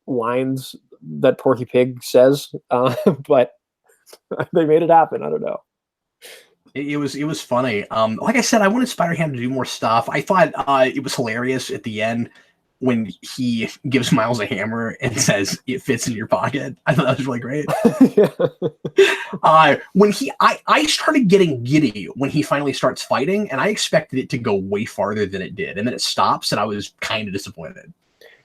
lines that Porky Pig says, but they made it happen. I don't know. It was funny. Like I said, I wanted Spider-Ham to do more stuff. I thought it was hilarious at the end when he gives Miles a hammer and says it fits in your pocket. I thought that was really great. When I started getting giddy when he finally starts fighting, and I expected it to go way farther than it did, and then it stops, and I was kind of disappointed.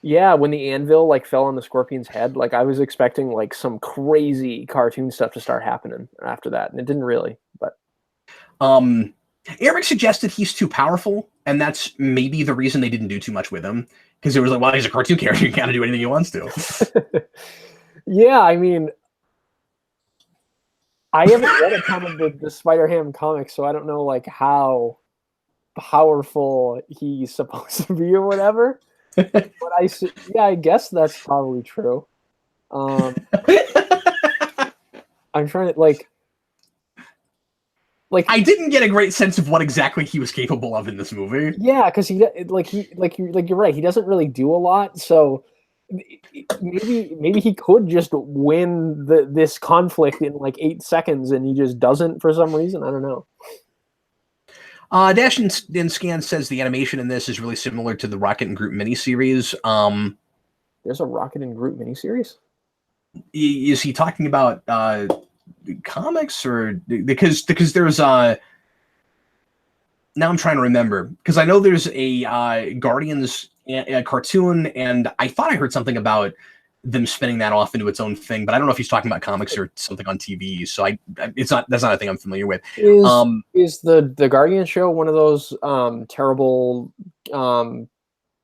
Yeah, when the anvil like fell on the Scorpion's head, like I was expecting like some crazy cartoon stuff to start happening after that, and it didn't really. But Eric suggested he's too powerful, and that's maybe the reason they didn't do too much with him. Because it was like, well, he's a cartoon character. He can kind of do anything he wants to. Yeah, I mean, I haven't read a ton of the Spider-Ham comics, so I don't know like how powerful he's supposed to be or whatever. But I guess that's probably true. I'm trying to like I didn't get a great sense of what exactly he was capable of in this movie. Yeah, because you're right. He doesn't really do a lot, so maybe he could just win this conflict in like 8 seconds, and he just doesn't for some reason. I don't know. Dash and Scan says the animation in this is really similar to the Rocket and Groot miniseries. There's a Rocket and Groot miniseries? Is he talking about comics or because there's now I'm trying to remember because I know there's a Guardians cartoon, and I thought I heard something about them spinning that off into its own thing, but I don't know if he's talking about comics or something on TV. So that's not a thing I'm familiar with. Is the Guardian show one of those terrible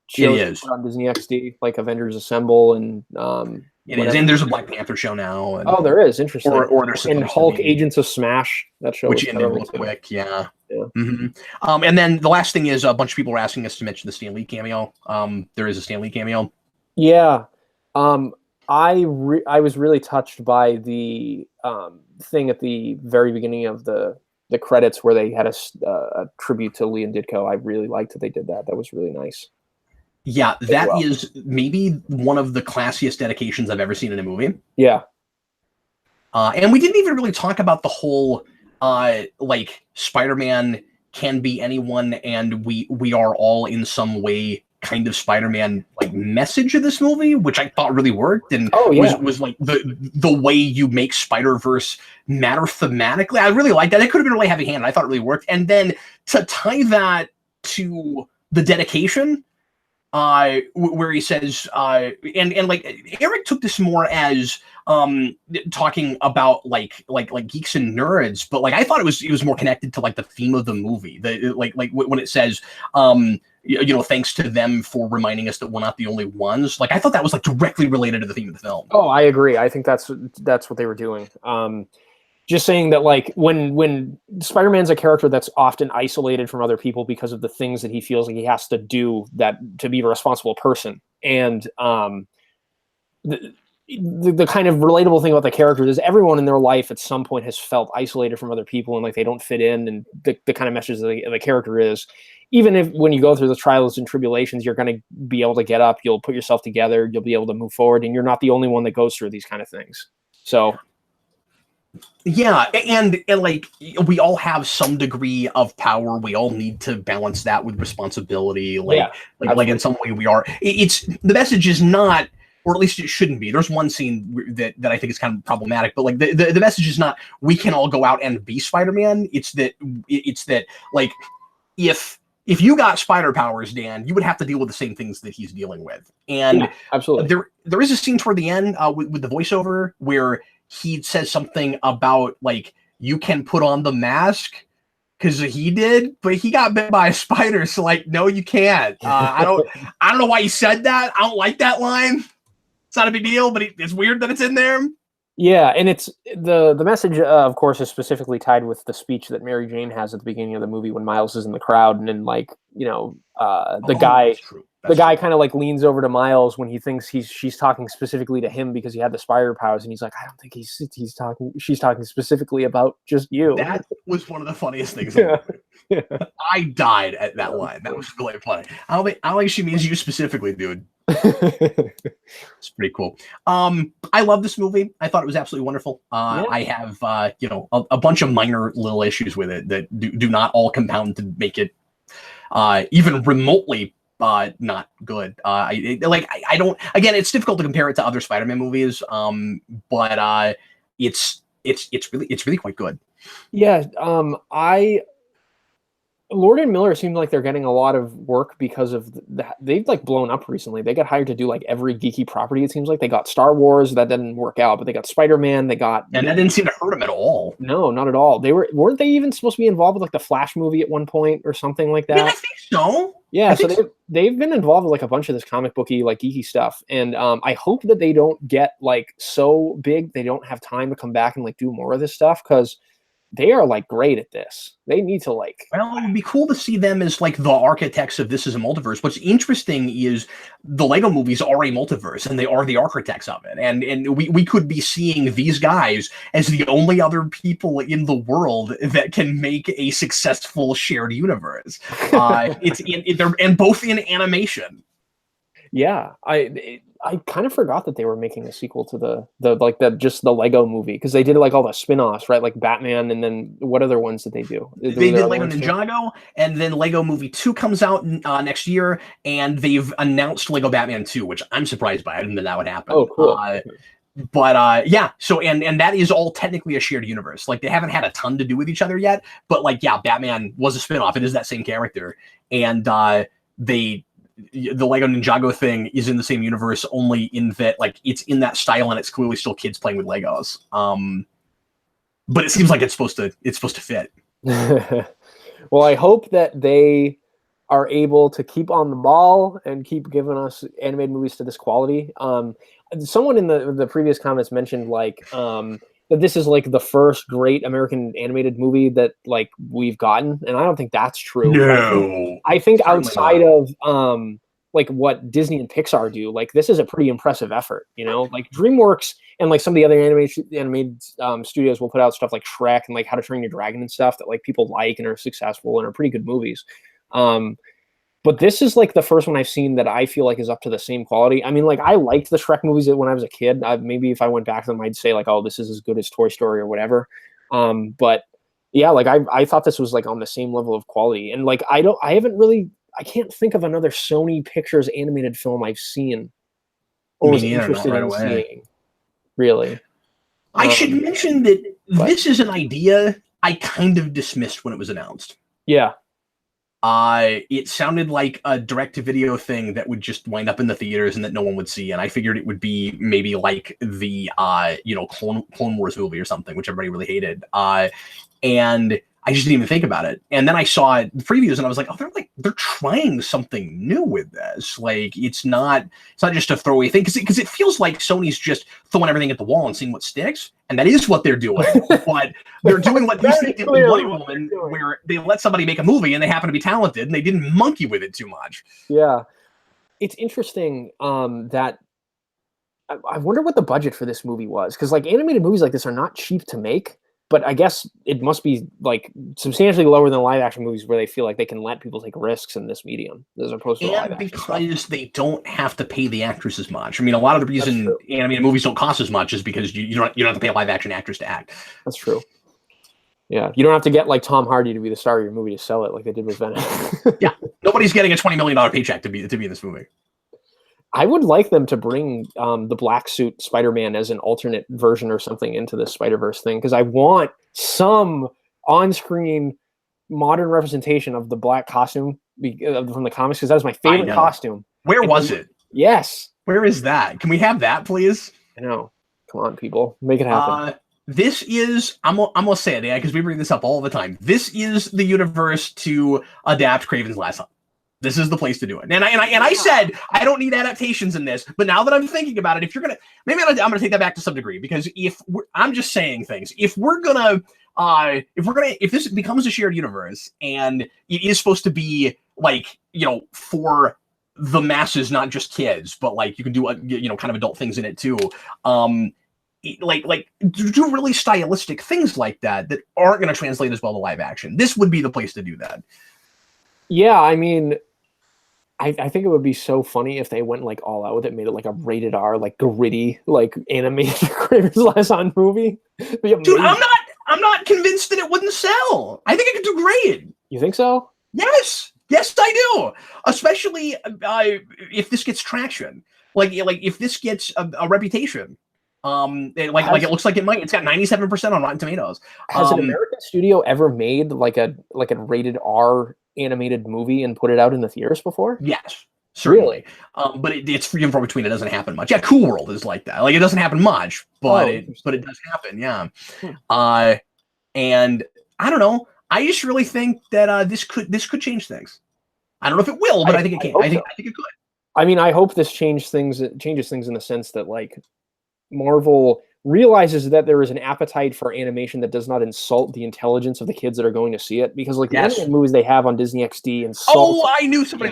shows on Disney XD, like Avengers Assemble and it is, and there's a Black Panther show now. And, there is, interesting. Or there's and Hulk Agents of Smash, that show, which ended real quick, yeah. Mm-hmm. And then the last thing is a bunch of people are asking us to mention the Stan Lee cameo. There is a Stan Lee cameo. Yeah, I was really touched by the thing at the very beginning of the credits where they had a tribute to Lee and Ditko. I really liked that they did that. That was really nice. Yeah, that is maybe one of the classiest dedications I've ever seen in a movie. Yeah. And we didn't even really talk about the whole, like, Spider-Man can be anyone, and we are all in some way kind of Spider-Man, like, message of this movie, which I thought really worked, and was like the way you make Spider-Verse matter thematically. I really liked that. It could have been really heavy-handed. I thought it really worked. And then to tie that to the dedication, where he says, and like Eric took this more as talking about like geeks and nerds, but like I thought it was more connected to like the theme of the movie. Like when it says, thanks to them for reminding us that we're not the only ones. Like I thought that was like directly related to the theme of the film. Oh, I agree. I think that's what they were doing. Just saying that, like, when Spider-Man's a character that's often isolated from other people because of the things that he feels like he has to do that to be a responsible person, and the kind of relatable thing about the character is everyone in their life at some point has felt isolated from other people and like they don't fit in, and the kind of message of the character is, even if when you go through the trials and tribulations, you're going to be able to get up, you'll put yourself together, you'll be able to move forward, and you're not the only one that goes through these kind of things. So. Yeah, and like we all have some degree of power. We all need to balance that with responsibility. Like in some way we are. It's the message is not, or at least it shouldn't be. There's one scene that I think is kind of problematic, but like the message is not we can all go out and be Spider-Man. It's that like if you got spider powers, Dan, you would have to deal with the same things that he's dealing with. And absolutely, there is a scene toward the end with the voiceover where he says something about like you can put on the mask because he did, but he got bit by a spider. So like, no, you can't. I don't know why he said that. I don't like that line. It's not a big deal, but it's weird that it's in there. Yeah, and it's the message, of course, is specifically tied with the speech that Mary Jane has at the beginning of the movie when Miles is in the crowd, and then like the guy kind of like leans over to Miles when he thinks she's talking specifically to him because he had the spider powers, and he's like, I don't think she's talking specifically about just you. That was one of the funniest things. Yeah. I died at that line. That was really funny. I don't think she means you specifically, dude. It's pretty cool. I love this movie. I thought it was absolutely wonderful. I have a bunch of minor little issues with it that do not all compound to make it even remotely not good. I don't. Again, it's difficult to compare it to other Spider-Man movies. But it's really quite good. Yeah. Lord and Miller seem like they're getting a lot of work because of they've like blown up recently. They got hired to do like every geeky property. It seems like they got Star Wars, that didn't work out, but they got Spider-Man. They got and that didn't seem to hurt them at all. No, not at all. weren't they even supposed to be involved with like the Flash movie at one point or something like that? Yeah, I think so. Yeah, so they've been involved with like a bunch of this comic booky like geeky stuff, and I hope that they don't get like so big they don't have time to come back and like do more of this stuff because they are like great at this. They need to like. Well, it would be cool to see them as like the architects of this as a multiverse. What's interesting is the Lego movies are a multiverse, and they are the architects of it. And we could be seeing these guys as the only other people in the world that can make a successful shared universe. And both in animation. Yeah, I kind of forgot that they were making a sequel to the Lego movie because they did like all the spin-offs, right? Like Batman, and then what other ones did they do? They did Lego Ninjago, and then Lego Movie 2 comes out next year, and they've announced Lego Batman 2, which I'm surprised by. I didn't know that would happen. Oh, cool. Yeah, so and that is all technically a shared universe. Like they haven't had a ton to do with each other yet, but like yeah, Batman was a spin-off. It is that same character, and the Lego Ninjago thing is in the same universe, only in that like it's in that style and it's clearly still kids playing with Legos. But it seems like it's supposed to fit. Well, I hope that they are able to keep on the ball and keep giving us animated movies to this quality. Someone in the previous comments mentioned like that this is like the first great American animated movie that like we've gotten, and I don't think that's true. No, I think outside of like what Disney and Pixar do, like this is a pretty impressive effort. You know, like DreamWorks and like some of the other animated studios will put out stuff like Shrek and like How to Train Your Dragon and stuff that like people like and are successful and are pretty good movies. But this is like the first one I've seen that I feel like is up to the same quality. I mean, like I liked the Shrek movies when I was a kid. Maybe if I went back to them, I'd say like, oh, this is as good as Toy Story or whatever. But yeah, like I thought this was like on the same level of quality. And like I can't think of another Sony Pictures animated film I've seen or was interested in seeing. Really. I should mention that this is an idea I kind of dismissed when it was announced. Yeah. It sounded like a direct-to-video thing that would just wind up in the theaters and that no one would see. And I figured it would be maybe like the, Clone Wars movie or something, which everybody really hated. And I just didn't even think about it. And then I saw the previews and I was like, oh, they're trying something new with this. Like, it's not just a throwaway thing. Because it feels like Sony's just throwing everything at the wall and seeing what sticks. And that is what they're doing. But they're doing what Disney did with Wonder Woman, where they let somebody make a movie and they happen to be talented and they didn't monkey with it too much. Yeah. It's interesting that I wonder what the budget for this movie was. Because like animated movies like this are not cheap to make. But I guess it must be like substantially lower than live action movies where they feel like they can let people take risks in this medium as opposed to live action because they don't have to pay the actors as much. I mean, a lot of the reason animated movies don't cost as much is because you don't have to pay live action actors to act. That's true. Yeah, you don't have to get like Tom Hardy to be the star of your movie to sell it like they did with Venom. Yeah, nobody's getting a $20 million paycheck to be in this movie. I would like them to bring the black suit Spider-Man as an alternate version or something into the Spider-Verse thing, because I want some on-screen modern representation of the black costume from the comics, because that was my favorite costume. Where was it? Yes. Where is that? Can we have that, please? I know. Come on, people. Make it happen. This is, I'm gonna say it, yeah, because we bring this up all the time. This is the universe to adapt Kraven's Last Hunt. This is the place to do it. And I said I don't need adaptations in this, but now that I'm thinking about it, if you're gonna, maybe I'm gonna take that back to some degree, because I'm just saying things. If this becomes a shared universe and it is supposed to be like, for the masses, not just kids, but like you can do kind of adult things in it too. Like do really stylistic things like that aren't going to translate as well to live action. This would be the place to do that. Yeah, I mean, I think it would be so funny if they went like all out with it, made it like a rated R, like gritty, like animated Kraven's Last Hunt movie. Dude, I'm not convinced that it wouldn't sell. I think it could do great. You think so? Yes, I do. Especially if this gets traction, like if this gets a reputation. It looks like it might. It's got 97% on Rotten Tomatoes. Has an American studio ever made like a rated R animated movie and put it out in the theaters before? Yes, certainly. Really? But it's few and far between. It doesn't happen much. Yeah, Cool World is like that. Like, it doesn't happen much, but it does happen. Yeah. And I don't know. I just really think that this could change things. I don't know if it will, but I think it can. I think it could. I mean, I hope this changes things in the sense that like Marvel realizes that there is an appetite for animation that does not insult the intelligence of the kids that are going to see it, because like the animated movies they have on Disney XD insult. I knew somebody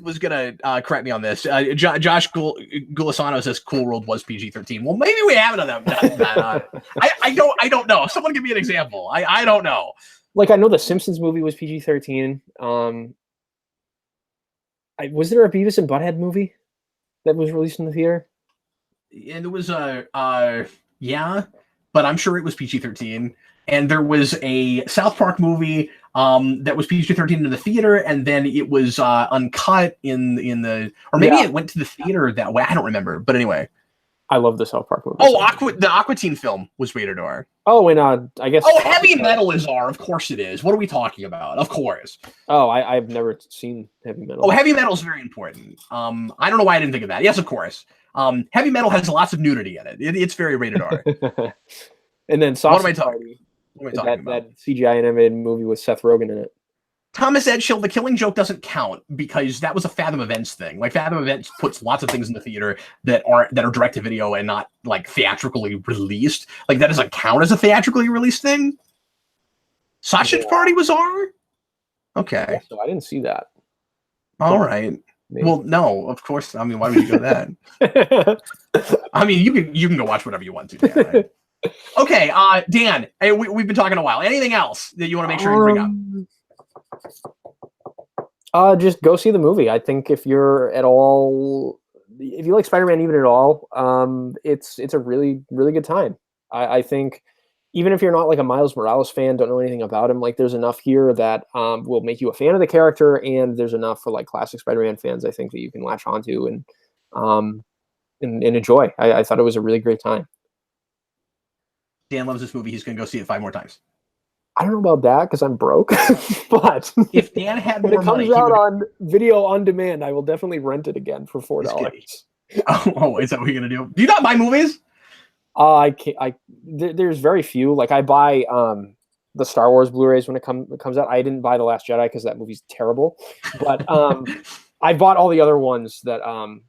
was gonna correct me on this. Josh Gulisano says Cool World was PG-13. Well, maybe we haven't done that. I don't know. Someone give me an example. I don't know. Like, I know the Simpsons movie was PG-13. Was there a Beavis and Butthead movie that was released in the theater? And it was yeah, but I'm sure it was PG-13. And there was a South Park movie that was PG-13 in the theater, and then it was uncut in the, or maybe it went to the theater that way. I don't remember, but anyway. I love the South Park movie. Oh, the Aqua Teen film was rated R. Oh, and I guess. Oh, Heavy Metal is R. Of course it is. What are we talking about? Of course. Oh, I've never seen Heavy Metal. Oh, Heavy Metal is very important. I don't know why I didn't think of that. Yes, of course. Heavy Metal has lots of nudity in it. It's very rated R. And then What am I talking about? That CGI animated movie with Seth Rogen in it. Thomas Edgeshill, The Killing Joke doesn't count because that was a Fathom Events thing. Like, Fathom Events puts lots of things in the theater that are direct to video and not like theatrically released. Like, that doesn't count as a theatrically released thing. Sausage Party was R? Okay. So I didn't see that. All right. Maybe. Well, no, of course. I mean, why would you go that? I mean, you can go watch whatever you want to, Dan. Right? Okay, Dan, we've been talking a while. Anything else that you want to make sure you bring up? Just go see the movie. I think if you like Spider-Man even at all, it's a really, really good time. I think even if you're not like a Miles Morales fan, don't know anything about him, like there's enough here that will make you a fan of the character, and there's enough for like classic Spider-Man fans, I think, that you can latch onto and enjoy. I thought it was a really great time. Dan loves this movie. He's going to go see it 5 more times. I don't know about that because I'm broke, but if Dan had more when it comes out on video on demand, I will definitely rent it again for $4. Oh, is that what you're gonna do? Do you not buy movies? I can't. There's very few. Like, I buy the Star Wars Blu-rays when it comes out. I didn't buy The Last Jedi because that movie's terrible, but I bought all the other ones that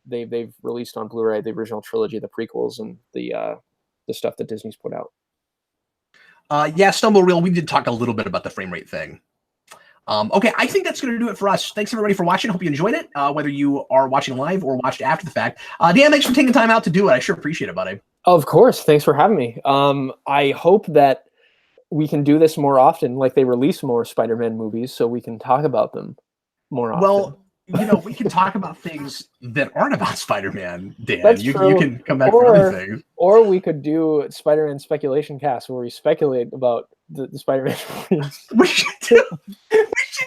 they've released on Blu-ray, the original trilogy, the prequels, and the stuff that Disney's put out. Stumble Reel, we did talk a little bit about the frame rate thing. Okay, I think that's going to do it for us. Thanks, everybody, for watching. Hope you enjoyed it, whether you are watching live or watched after the fact. Dan, thanks for taking time out to do it. I sure appreciate it, buddy. Of course. Thanks for having me. I hope that we can do this more often, like they release more Spider-Man movies, so we can talk about them more often. Well, we can talk about things that aren't about Spider-Man, Dan. That's you true. can come back for other things. Or we could do Spider-Man speculation cast where we speculate about the Spider-Man movies. We should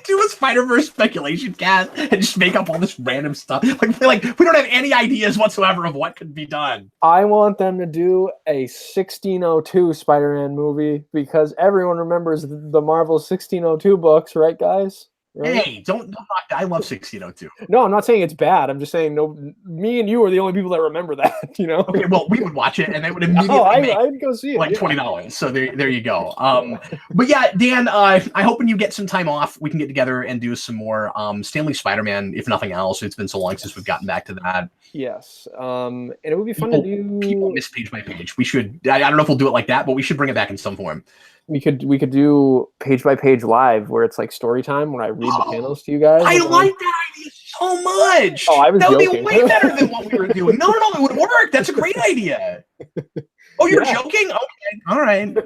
do a Spider-Verse speculation cast and just make up all this random stuff. Like we don't have any ideas whatsoever of what could be done. I want them to do a 1602 Spider-Man movie because everyone remembers the Marvel 1602 books, right, guys? Right? Hey, don't I love 1602. No, I'm not saying it's bad. I'm just saying no. Me and you are the only people that remember that. You know. Okay, well, we would watch it, and they would immediately Oh, make I'd go see it. like Yeah. $20. So there you go. But yeah, Dan, I hope when you get some time off, we can get together and do some more Stan Lee Spider-Man, if nothing else. It's been so long since we've gotten back to that. Yes. And it would be fun to do. People miss page by page. We should. I don't know if we'll do it like that, but we should bring it back in some form. We could do page by page live where it's like story time when I read the panels to you guys. I like that idea so much. Oh, I was joking. That would be way better than what we were doing. No, it would work. That's a great idea. Oh, you're joking? Okay, all right.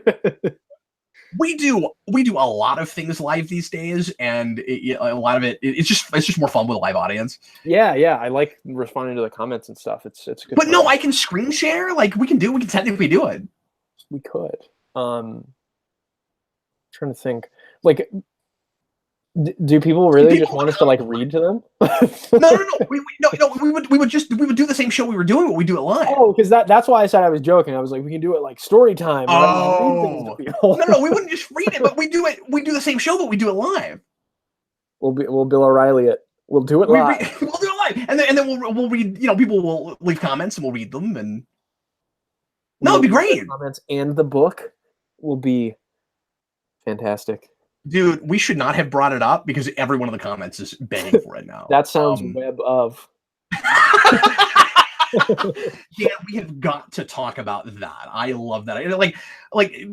We do a lot of things live these days, and a lot of it's just more fun with a live audience. Yeah, I like responding to the comments and stuff. It's good. But no, I can screen share. Like we can technically do it. We could. Trying to think, like, do people really just want us to like read to them? No. We would do the same show we were doing, but we do it live. Oh, because that's why I said I was joking. I was like, we can do it like story time. Oh, no, we wouldn't just read it, but we do the same show, but we do it live. We'll Bill O'Reilly it. We'll do it live. We'll do it live, and then we'll read. You know, people will leave comments and we'll read them, and it'd be great. Comments and the book will be fantastic. Dude, we should not have brought it up because every one of the comments is begging for it now. That sounds web of. Yeah, we have got to talk about that. I love that. Like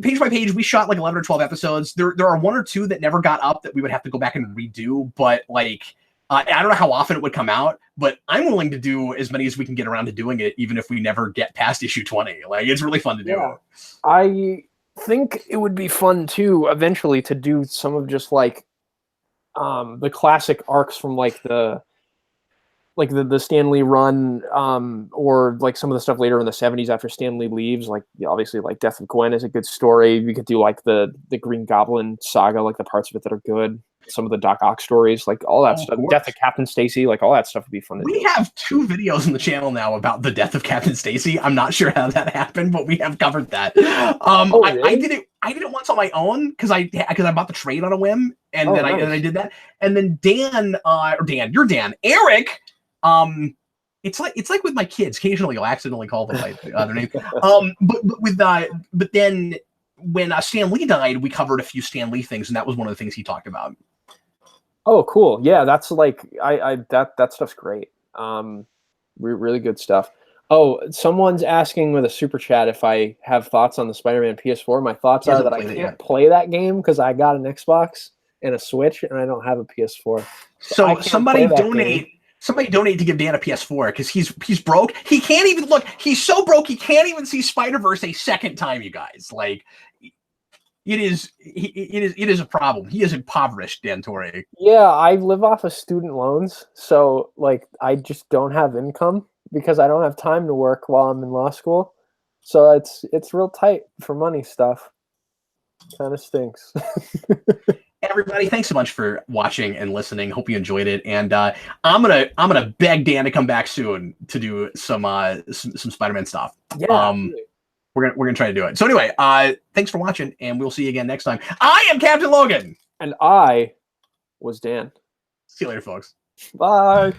page by page, we shot like 11 or 12 episodes. There are one or two that never got up that we would have to go back and redo. But like, I don't know how often it would come out, but I'm willing to do as many as we can get around to doing it, even if we never get past issue 20. Like, it's really fun to do. Yeah. I think it would be fun too eventually to do some of just like the classic arcs from like the Stan Lee run, or like some of the stuff later in the 70s after Stan Lee leaves. Like, obviously, like Death of Gwen is a good story. We could do like the Green Goblin saga, like the parts of it that are good. Some of the Doc Ock stories, like all that stuff. Death of Captain Stacy, like all that stuff would be fun to do. We have 2 videos on the channel now about the death of Captain Stacy. I'm not sure how that happened, but we have covered that. Really? I did it once on my own because I bought the trade on a whim, and then I did that. And then Eric. It's like with my kids. Occasionally, I'll accidentally call them by their name. But then when Stan Lee died, we covered a few Stan Lee things, and that was one of the things he talked about. Oh, cool! Yeah, that's like that stuff's great. Really good stuff. Oh, someone's asking with a super chat if I have thoughts on the Spider-Man PS4. My thoughts are that I can't play that game because I got an Xbox and a Switch, and I don't have a PS4. So somebody donate. Somebody donate to give Dan a PS4 because he's broke. He can't even look. He's so broke he can't even see Spider-Verse a second time. You guys, like, it is a problem. He is impoverished, Dan Torrey. Yeah, I live off of student loans, so like I just don't have income because I don't have time to work while I'm in law school. So it's real tight for money stuff. Kind of stinks. Everybody, thanks so much for watching and listening. Hope you enjoyed it, and I'm gonna beg Dan to come back soon to do some Spider-Man stuff. Yeah, we're gonna try to do it. So anyway, thanks for watching, and we'll see you again next time. I am Captain Logan, and I was Dan. See you later, folks. Bye.